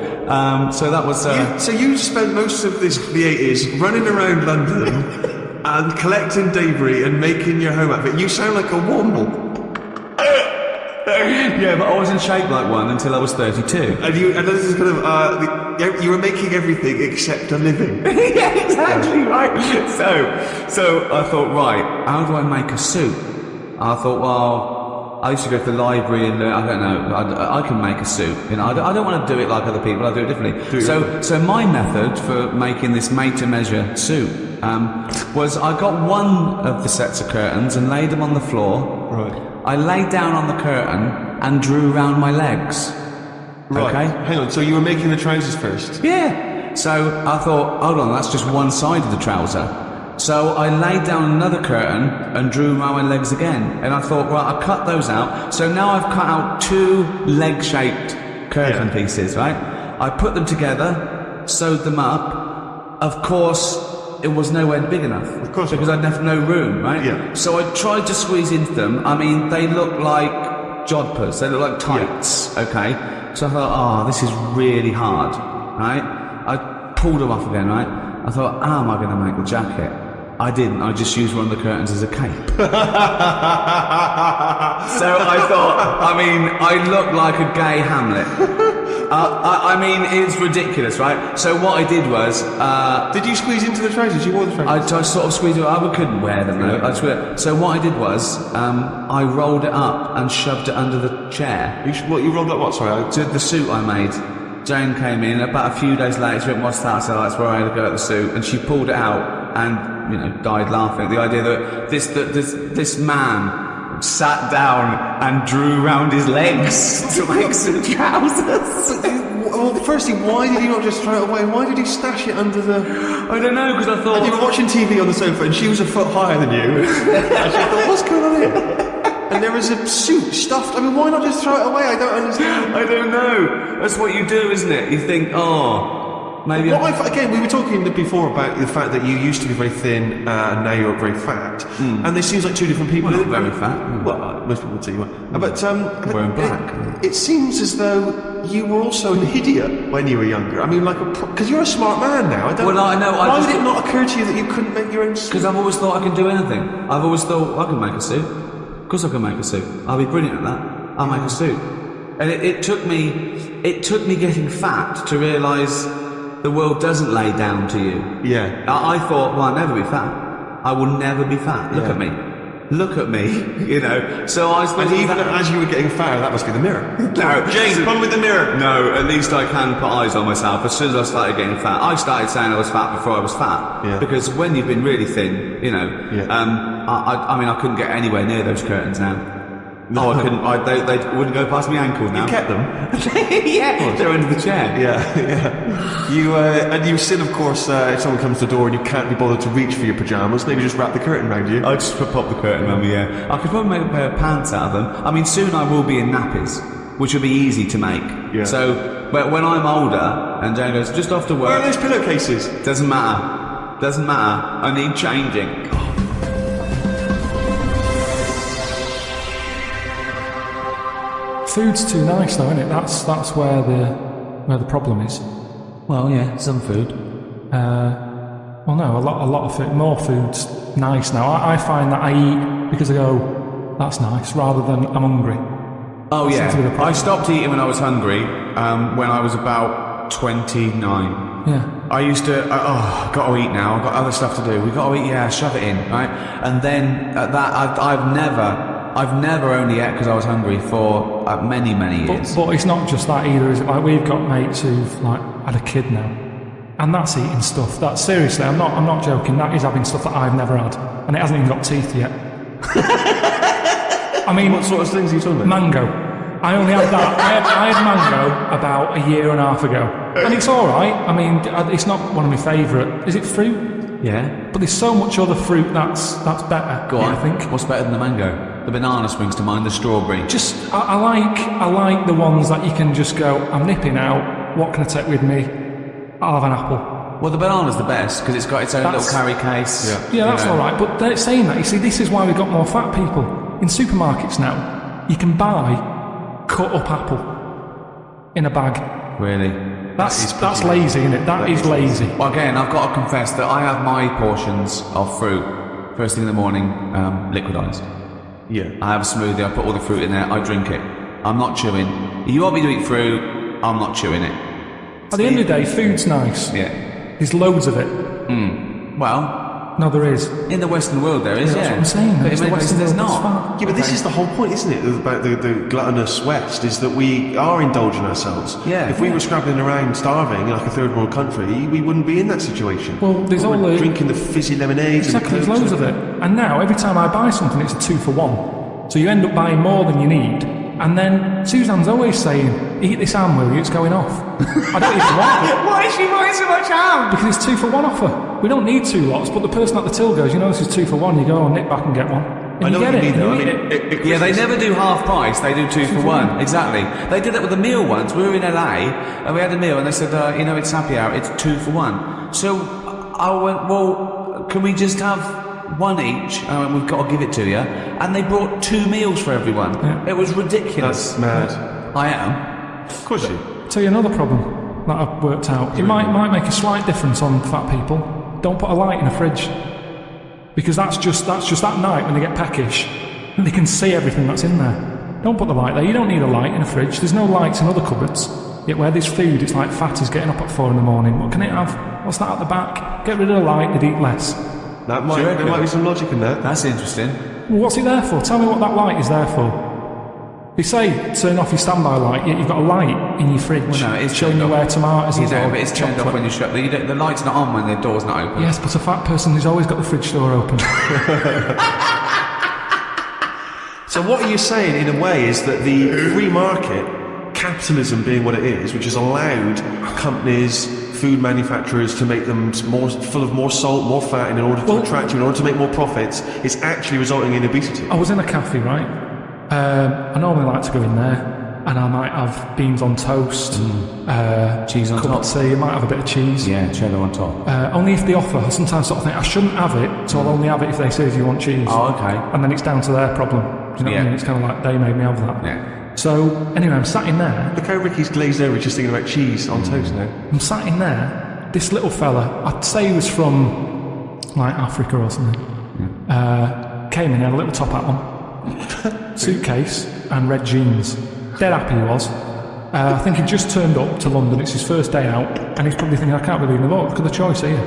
So that was...
So you spent most of the 80s running around London and collecting debris and making your home out of it. You sound like a womble.
Yeah, but I wasn't shaped like one until I was 32.
And this is kind of, you were making everything except a living.
Yeah, exactly, right. So I thought, right, how do I make a suit? I thought, well, I used to go to the library and I don't know, I can make a suit. You know, I don't want to do it like other people. I do it differently. So my method for making this made-to-measure suit was I got one of the sets of curtains and laid them on the floor.
Right.
I laid down on the curtain and drew round my legs.
Right.
Okay?
Hang on, so you were making the trousers first?
Yeah. So I thought, hold on, that's just one side of the trouser. So I laid down another curtain and drew around my legs again. And I thought, right, I cut those out. So now I've cut out 2 leg-shaped curtain pieces, right? I put them together, sewed them up. Of course, it was nowhere big enough.
Of course.
Because I'd left no room, right?
Yeah.
So I tried to squeeze into them. I mean, they look like jodhpurs. They look like tights, okay? So I thought, this is really hard, right? I pulled them off again, right? I thought, how am I going to make the jacket? I didn't. I just used one of the curtains as a cape. So I thought, I mean, I look like a gay Hamlet. I mean, it's ridiculous, right? So what I did was...
did you squeeze into the trousers? You wore the trousers?
I sort of squeezed it. I couldn't wear them, though. So what I did was, I rolled it up and shoved it under the chair.
You rolled up what, sorry?
To the suit I made. Jane came in, about a few days later, she went, what's that? So that's where I had to go at the suit. And she pulled it out and, you know, died laughing. The idea that this man sat down and drew round his legs to make some trousers.
Well, firstly, why did he not just throw it away? Why did he stash it under the...
I don't know, because I thought...
And you were watching TV on the sofa and she was a foot higher than you. And she thought, what's going on here? And there was a suit stuffed. I mean, why not just throw it away? I don't understand.
I don't know. That's what you do, isn't it? You think, maybe...
Again, we were talking before about the fact that you used to be very thin and now you're very fat. And this seems like 2 different people.
Well, not very fat.
Well, most people would say you were. But
wearing black.
It seems as though you were also an idiot when you were younger. I mean, because you're a smart man now. I know. Why did it not occur to you that you couldn't make your own suit?
Because I've always thought I can do anything. I've always thought I can make a suit. Of course I can make a suit. I'll be brilliant at that. I'll make a suit. And it took me getting fat to realise the world doesn't lay down to you.
Yeah.
I thought, well, I'll never be fat. I will never be fat. Look at me. Look at me, you know. So I suppose...
And even as you were getting fatter, that must be the mirror.
No.
James, come with the mirror.
No, at least I can put eyes on myself. As soon as I started getting fat, I started saying I was fat before I was fat.
Yeah.
Because when you've been really thin, you know, I mean, I couldn't get anywhere near those curtains now. No, I couldn't. They wouldn't go past my ankle now.
You kept them?
Yeah, they're under the chair.
Yeah. You still, of course, if someone comes to the door and you can't be bothered to reach for your pyjamas, maybe just wrap the curtain around you.
I'd just pop the curtain around me, yeah. I could probably make a pair of pants out of them. I mean, soon I will be in nappies, which will be easy to make.
Yeah.
So, when I'm older, and Jane goes, just off to work...
Where are those pillowcases?
Doesn't matter. Doesn't matter. I need changing.
Food's too nice though, isn't it? That's where the problem is.
Well, yeah, some food.
Well, no, a lot of food. More food's nice now. I find that I eat because I go, that's nice, rather than I'm hungry.
Oh yeah, I stopped eating when I was hungry. When I was about 29.
Yeah.
I used to, got to eat now. I've got other stuff to do. We've got to eat. Yeah, shove it in, right? And then at that, I've never only ate because I was hungry for many years.
But it's not just that either, is it? Like, we've got mates who've like had a kid now, and that's eating stuff. That seriously, I'm not joking. That is having stuff that I've never had, and it hasn't even got teeth yet. I mean,
what sort of things are you talking about?
Mango. I only had that. I had mango about a year and a half ago, and it's all right. I mean, it's not one of my favourite. Is it fruit?
Yeah.
But there's so much other fruit that's better.
Go on.
I think.
What's better than the mango? The banana springs to mind. The strawberry.
Just I like the ones that you can just go. I'm nipping out. What can I take with me? I'll have an apple.
Well, the banana's the best because it's got its own little carry case.
Yeah, that's all right. But they're saying that. You see, this is why we've got more fat people in supermarkets now. You can buy cut up apple in a bag.
Really?
That's lazy, isn't it? That is lazy.
Well, again, I've got to confess that I have my portions of fruit first thing in the morning, liquidised.
Yeah.
I have a smoothie, I put all the fruit in there, I drink it. I'm not chewing. You want me to eat fruit, I'm not chewing it.
At the end of the day, food's nice.
Yeah.
There's loads of it.
Well,
No, there is.
in the Western world there is,
That's what I'm saying.
But
It's
in
the
many places
Western
there's
world that's
not.
Yeah, but this is the whole point, isn't it, about the gluttonous West, is that we are indulging ourselves.
Yeah.
If we were scrabbling around starving in like a third world country, we wouldn't be in that situation.
Well, there's all the...
drinking the fizzy lemonades
Exactly,
and
there's loads of it. And now, every time I buy something, it's a 2 for 1. So you end up buying more than you need. And then Suzanne's always saying, eat this ham, will you? It's going off. I don't even want it.
Why is she buying so much ham?
Because it's 2 for 1 offer. We don't need 2 lots, but the person at the till goes, you know, this is 2 for 1. You go, oh, nip back and get one. And
I know
you
what
get
you
it,
mean, though.
and
I
you
mean,
eat it.
Yeah, they never do half price, they do 2 for 1. Exactly. They did that with a meal once. We were in LA and we had a meal and they said, it's happy hour, it's 2 for 1. So I went, well, can we just have one each? And I went, we've got to give it to you. And they brought 2 meals for everyone.
Yeah.
It was ridiculous.
That's mad.
I am.
Of course you.
Tell you another problem that I've worked out. It might make a slight difference on fat people. Don't put a light in a fridge. Because that's just that night when they get peckish and they can see everything that's in there. Don't put the light there. You don't need a light in a fridge. There's no lights in other cupboards. Yet where there's food, it's like fatties getting up at 4 in the morning. What can it have? What's that at the back? Get rid of the light, they'd eat less.
There might be some logic in that.
That's interesting.
Well, what's it there for? Tell me what that light is there for. They say turn off your standby light, yet you've got a light in your fridge
Well, no, it's
showing
turned
you
off.
where tomatoes
You
is
know,
or
but it's turned off
chocolate.
when you shut the light's not on when the door's not open.
Yes, but a fat person who's always got the fridge door open.
So what are you saying, in a way, is that the free market, capitalism being what it is, which has allowed companies, food manufacturers to make them more full of more salt, more fat in order to attract you, in order to make more profits, is actually resulting in obesity?
I was in a cafe, right? I normally like to go in there and I might have beans on toast,
Cheese on
cup
top.
of tea, I might have a bit of cheese.
Yeah, cheddar on top.
Only if they offer. I sometimes sort of think I shouldn't have it, so I'll only have it if they say, do you want cheese?
Oh, okay.
And then it's down to their problem. Do you know what I mean? It's kind of like they made me have that.
Yeah.
So anyway, I'm sat in there.
Look how Ricky's glazed over just thinking about cheese on toast now.
I'm sat in there. This little fella, I'd say he was from like Africa or something. Came in, had a little top hat on, suitcase and red jeans. Dead happy he was. I think he just turned up to London. It's his first day out, and he's probably thinking, I can't believe it. Look at the choice here.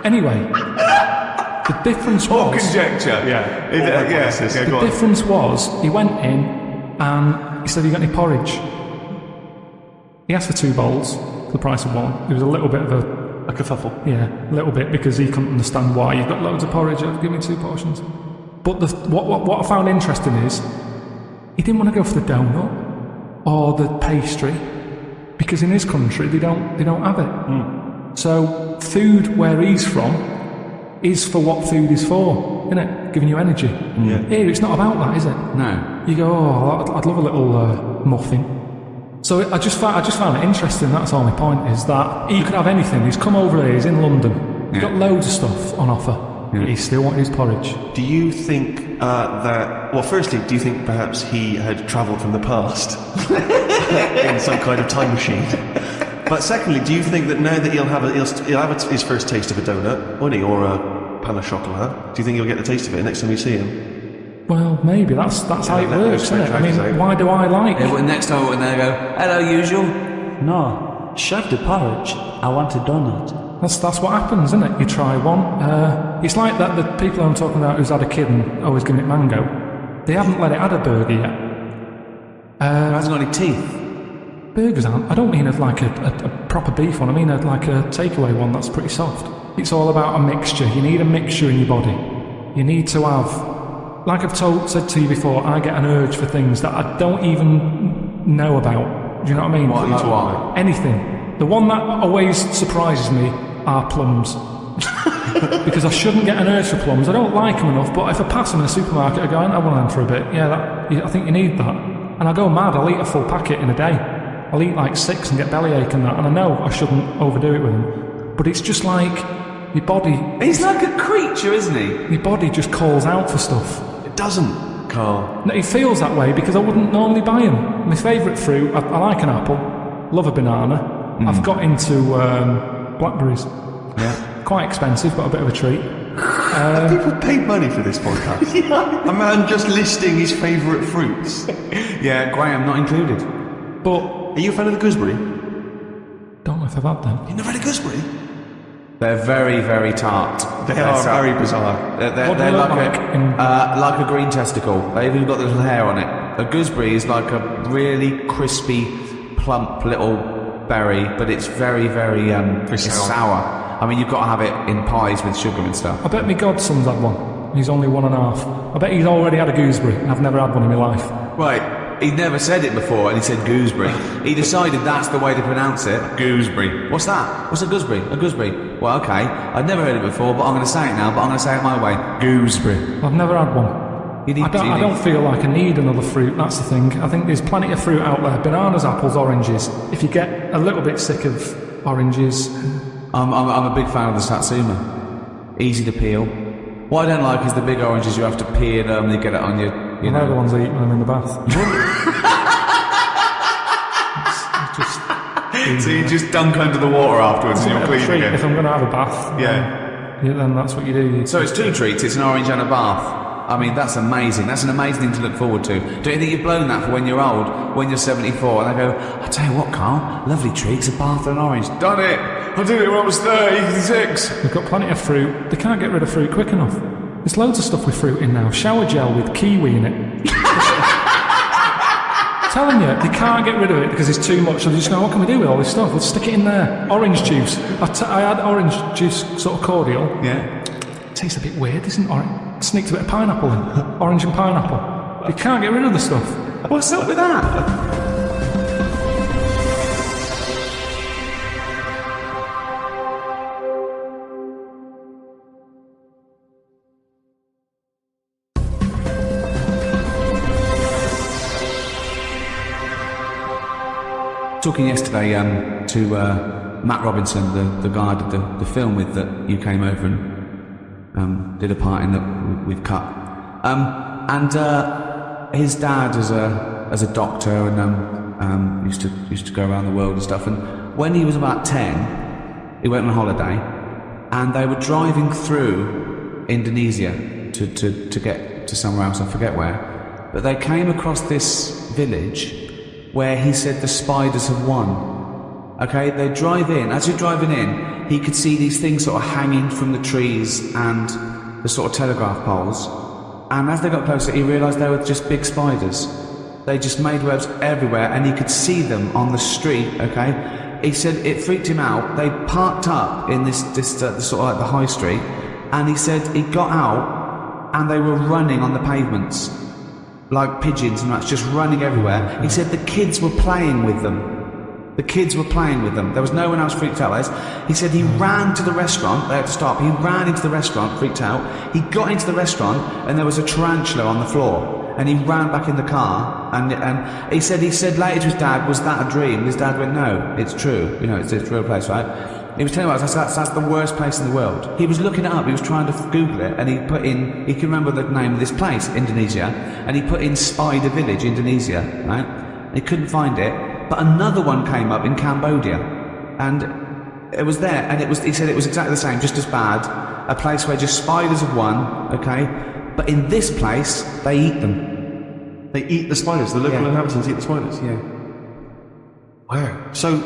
Anyway, the difference was.
Conjecture. Yeah.
The difference was he went in and he said, "You got any porridge?" He asked for 2 bowls for the price of 1. It was a little bit of
A kerfuffle.
yeah, a little bit, because he couldn't understand why. You've got loads of porridge, give me 2 portions. But what I found interesting is he didn't want to go for the donut or the pastry, because in his country they don't have it. So food where he's from is for what food is for, isn't it? Giving you energy.
Yeah.
Here it's not about that, is it?
No.
You go, oh, I'd love a little muffin. So I just found it interesting. That's all my point, is that he could have anything. He's come over here, he's in London, he's got loads of stuff on offer. He still wanted his porridge.
Do you think well, firstly, do you think perhaps he had travelled from the past in some kind of time machine? But secondly, do you think that now that he'll have his first taste of a donut, won't he, or a pain au chocolat? Do you think he'll get the taste of it next time you see him?
Well, maybe that's how it works, isn't it? I mean, why do I like
Yeah, well, next time when they go, hello, usual.
No, chef the porridge. I want a donut.
That's what happens, isn't it? You try one. It's like that the people I'm talking about who's had a kid and always giving it mango. They haven't let it had a burger yet.
It hasn't got any teeth.
Burgers aren't. I don't mean like a proper beef one. I mean like a takeaway one that's pretty soft. It's all about a mixture. You need a mixture in your body. You need to have, like I've said to you before, I get an urge for things that I don't even know about. Do you know what I mean?
What?
Anything. The one that always surprises me are plums. because I shouldn't get an urge for plums. I don't like them enough, but if I pass them in a supermarket, I go, I want them for a bit. Yeah, I think you need that. And I go mad. I'll eat a full packet in a day. I'll eat like 6 and get bellyache and that. And I know I shouldn't overdo it with them, but it's just like your body.
He's like a creature, isn't he?
Your body just calls out for stuff.
It doesn't, Carl.
No, it feels that way because I wouldn't normally buy them. My favourite fruit, I like an apple, love a banana. I've got into blackberries.
Yeah.
Quite expensive, but a bit of a treat.
People paid money for this podcast. A man just listing his favourite fruits.
Yeah, Graham not included.
But
Are you a fan of the gooseberry?
don't know if I've had them.
You never had a gooseberry?
They're very, very tart.
They are very bizarre.
They're
What do they look
like a green testicle. They've even got the little hair on it. A gooseberry is like a really crispy, plump little berry, but it's very, very it's sour. I mean, you've got to have it in pies with sugar and stuff.
I bet my godson's had one. He's only 1.5. I bet he's already had a gooseberry, and I've never had one in my life.
Right, he'd never said it before, and he said gooseberry. He decided that's the way to pronounce it.
Gooseberry.
What's that? What's a gooseberry? A gooseberry. Well, okay, I'd never heard it before, but I'm going to say it now, but I'm going to say it my way. Gooseberry.
I've never had one. I don't feel like I need another fruit, that's the thing. I think there's plenty of fruit out there. Bananas, apples, oranges. If you get a little bit sick of oranges...
I'm a big fan of the Satsuma. Easy to peel. What I don't like is the big oranges you have to peel them, you get it on your... You know.
They're the ones I eat when I'm in the bath.
So you just dunk under the water afterwards and you're clean again.
If I'm going to have a bath, then that's what you do.
So it's 2 treats, it's an orange and a bath. I mean, that's amazing. That's an amazing thing to look forward to. Don't you think you've blown that for when you're old, when you're 74, and I go, I tell you what, Carl, lovely treats, a bath and an orange. Done it! I did it when I was 36.
We've got plenty of fruit. They can't get rid of fruit quick enough. There's loads of stuff with fruit in now. Shower gel with kiwi in it. Telling you, they can't get rid of it because it's too much. So they just go, what can we do with all this stuff? We'll stick it in there. Orange juice. I had orange juice sort of cordial.
Yeah.
Tastes a bit weird, isn't it? Sneaked a bit of pineapple in. Orange and pineapple. You can't get rid of the stuff.
What's up with that? Talking yesterday to Matt Robinson, the guy I did the film with that you came over and did a part in that we've cut. And his dad is a doctor and used to go around the world and stuff. And when he was about 10, he went on holiday, and they were driving through Indonesia to get to somewhere else. I forget where, but they came across this village where he said the spiders have won. Okay, they drive in. As you're driving in, he could see these things sort of hanging from the trees and the sort of telegraph poles. And as they got closer, he realised they were just big spiders. They just made webs everywhere, and he could see them on the street. Okay, he said it freaked him out. They parked up in this sort of like the high street, and he said he got out, and they were running on the pavements like pigeons and that's just running everywhere. He said the kids were playing with them. The kids were playing with them. There was no one else freaked out. He said he ran to the restaurant. They had to stop. He ran into the restaurant, freaked out. He got into the restaurant and there was a tarantula on the floor. And he ran back in the car. And he said later to his dad, was that a dream? His dad went, no, it's true. You know, it's a real place, right? He was telling us that's the worst place in the world. He was looking it up, he was trying to Google it, and he can remember the name of this place, Indonesia, and he put in Spider Village, Indonesia, right? And he couldn't find it, but another one came up in Cambodia, and it was there, and he said it was exactly the same, just as bad, a place where just spiders have won, okay? But in this place, they eat them.
They eat the spiders, the local inhabitants eat the spiders?
Yeah.
Wow. So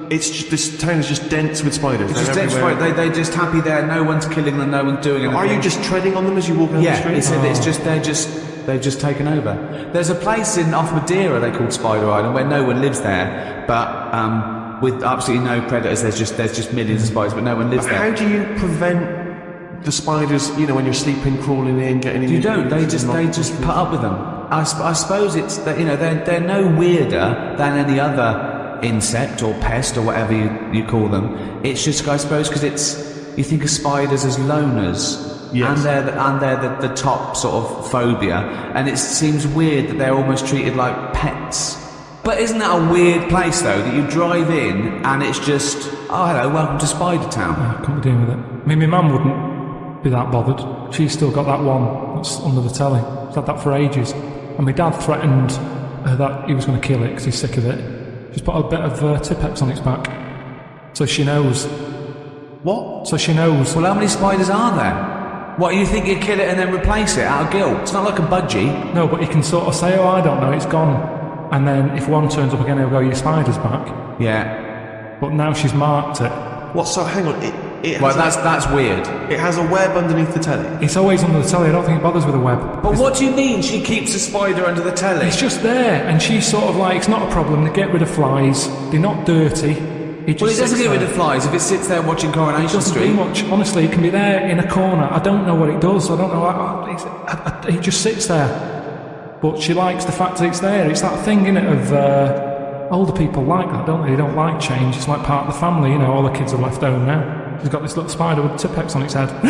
this town is just dense with spiders.
It's just dense, right? They're just happy there. No one's killing them. No one's doing anything.
Are you just treading on them as you walk down the street?
Yeah, he said it's just they've just taken over. There's a place off Madeira they called Spider Island where no one lives there, but with absolutely no predators. There's just millions of spiders, but no one lives there.
How do you prevent the spiders? You know, when you're sleeping, crawling in, getting in.
You don't. They just put up with them. I suppose it's that they're no weirder than any other insect or pest or whatever you call them. It's just, I suppose, because you think of spiders as loners.
Yes.
And they're the top sort of phobia, and it seems weird that they're almost treated like pets. But isn't that a weird place though, that you drive in and it's just, oh hello, welcome to Spider Town?
I couldn't be dealing with it. I mean, my mum wouldn't be that bothered. She's still got that one that's under the telly. She's had that for ages. And my dad threatened that he was going to kill it because he's sick of it. She's put a bit of Tipex on its back. So she knows.
What?
So she knows.
Well, how many spiders are there? What, you think you'd kill it and then replace it out of guilt? It's not like a budgie.
No, but you can sort of say, oh, I don't know, it's gone. And then if one turns up again, he'll go, your spider's back.
Yeah.
But now she's marked it.
What? So hang on. It
Well,
has
that's weird.
It has a web underneath the telly.
It's always under the telly. I don't think it bothers with a web.
But what do you mean she keeps a spider under the telly?
It's just there, and she's sort of like, it's not a problem. They get rid of flies. They're not dirty. It
doesn't get rid of flies if it sits there watching Coronation
It doesn't
Street.
do much. Honestly, it can be there in a corner. I don't know what it does. I don't know. It just sits there. But she likes the fact that it's there. It's that thing, innit, of older people like that, don't they? They don't like change. It's like part of the family, you know. All the kids are left home now. She's got this little spider with Tipex on its head.
I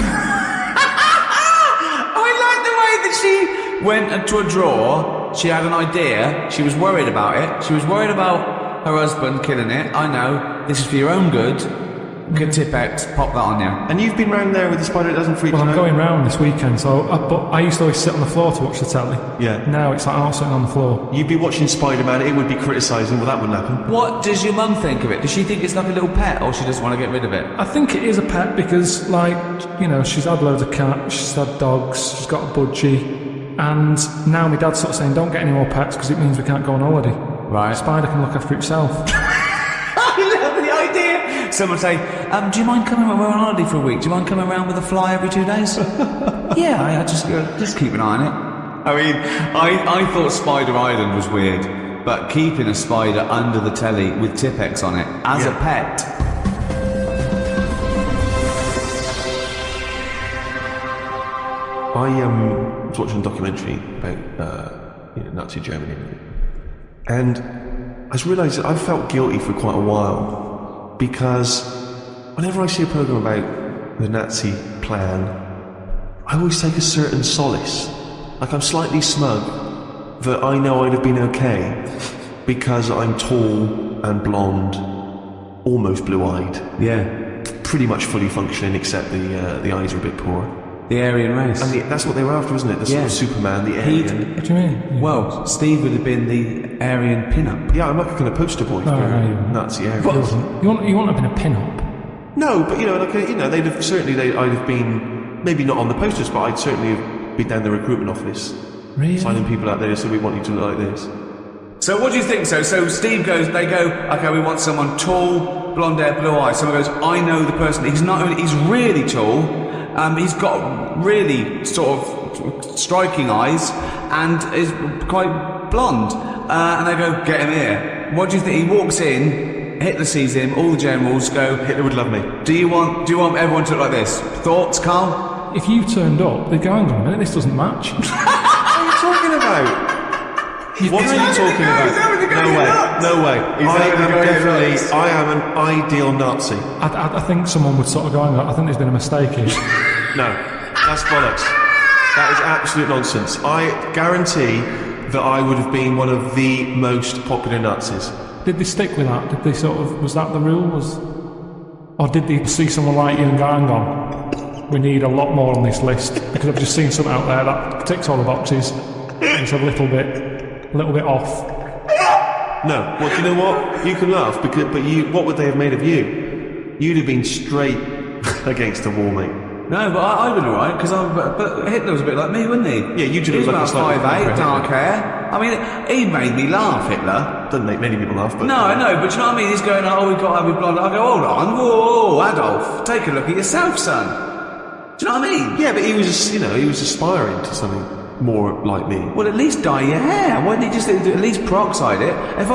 like the way that she went into a drawer. She had an idea. She was worried about it. She was worried about her husband killing it. I know. This is for your own good. Good Tipex. Pop that on you.
And you've been round there with the spider that doesn't freak
Well,
you
I'm
out?
going round this weekend, so but I used to always sit on the floor to watch the telly.
Yeah.
Now it's like I'm sitting on the floor.
You'd be watching Spider-Man, it would be criticising, well that wouldn't happen.
What does your mum think of it? Does she think it's like a little pet, or she just want to get rid of it?
I think it is a pet because, like, you know, she's had loads of cats, she's had dogs, she's got a budgie, and now my dad's sort of saying, don't get any more pets because it means we can't go on holiday.
Right.
A spider can look after itself.
I love the idea. Someone say, do you mind coming? We're on holiday for a week. Do you mind coming around with a fly every 2 days? Yeah, I just keep an eye on it. I mean, I thought Spider Island was weird, but keeping a spider under the telly with Tipex on it as a pet.
I was watching a documentary about Nazi Germany, and I just realised that I've felt guilty for quite a while because whenever I see a programme about the Nazi plan, I always take a certain solace. Like I'm slightly smug that I know I'd have been okay because I'm tall and blonde, almost blue-eyed.
Yeah.
Pretty much fully functioning except the eyes are a bit poor.
The Aryan race.
And that's what they were after, wasn't it? The sort of Superman, the Aryan.
What do you mean?
Well, Steve would have been the Aryan pin-up.
Yeah, I'm like a kind of poster boy for Nazi Aryan.
You wouldn't have been a pin-up.
No, but they'd have I'd have been maybe not on the posters, but I'd certainly have been down the recruitment office,
Really?
signing people out there. So we want you to look like this.
So what do you think? So Steve goes. They go. Okay, we want someone tall, blonde hair, blue eyes. Someone goes. I know the person. He's not only. He's really tall. He's got really sort of striking eyes and is quite blonde. And they go, get him here. What do you think? He walks in, Hitler sees him, all the generals go,
Hitler would love me.
do you want everyone to look like this? Thoughts, Carl?
If you turned up, they'd go, hang on a minute, this doesn't match.
What are you talking about? What are you talking about? No way. I am an ideal Nazi.
I think someone would sort of go, hang on, I think there's been a mistake here.
No, that's bollocks. That is absolute nonsense. I guarantee that I would have been one of the most popular Nazis.
Did they stick with that? Did they sort of, was that the rule? Or did they see someone like you and go, hang on, we need a lot more on this list because I've just seen something out there that ticks all the boxes. It's a little bit off.
No, well, do you know what? You can laugh, but what would they have made of you? You'd have been straight against the wall, mate.
No, but I'd been alright, because but Hitler was a bit like me, wasn't he?
Yeah, you
He was
look like
about
a slightly
5'8", dark hair. I mean, he made me laugh, Hitler.
Doesn't make many people laugh, but...
No, I know, but you know what I mean? He's going, oh, we've got to have a blonde. I go, hold on, whoa, Adolf, take a look at yourself, son. Do you know what I mean?
Yeah, but he was aspiring to something more like me.
Well, at least dye your hair. Why didn't he just at least peroxide it? If I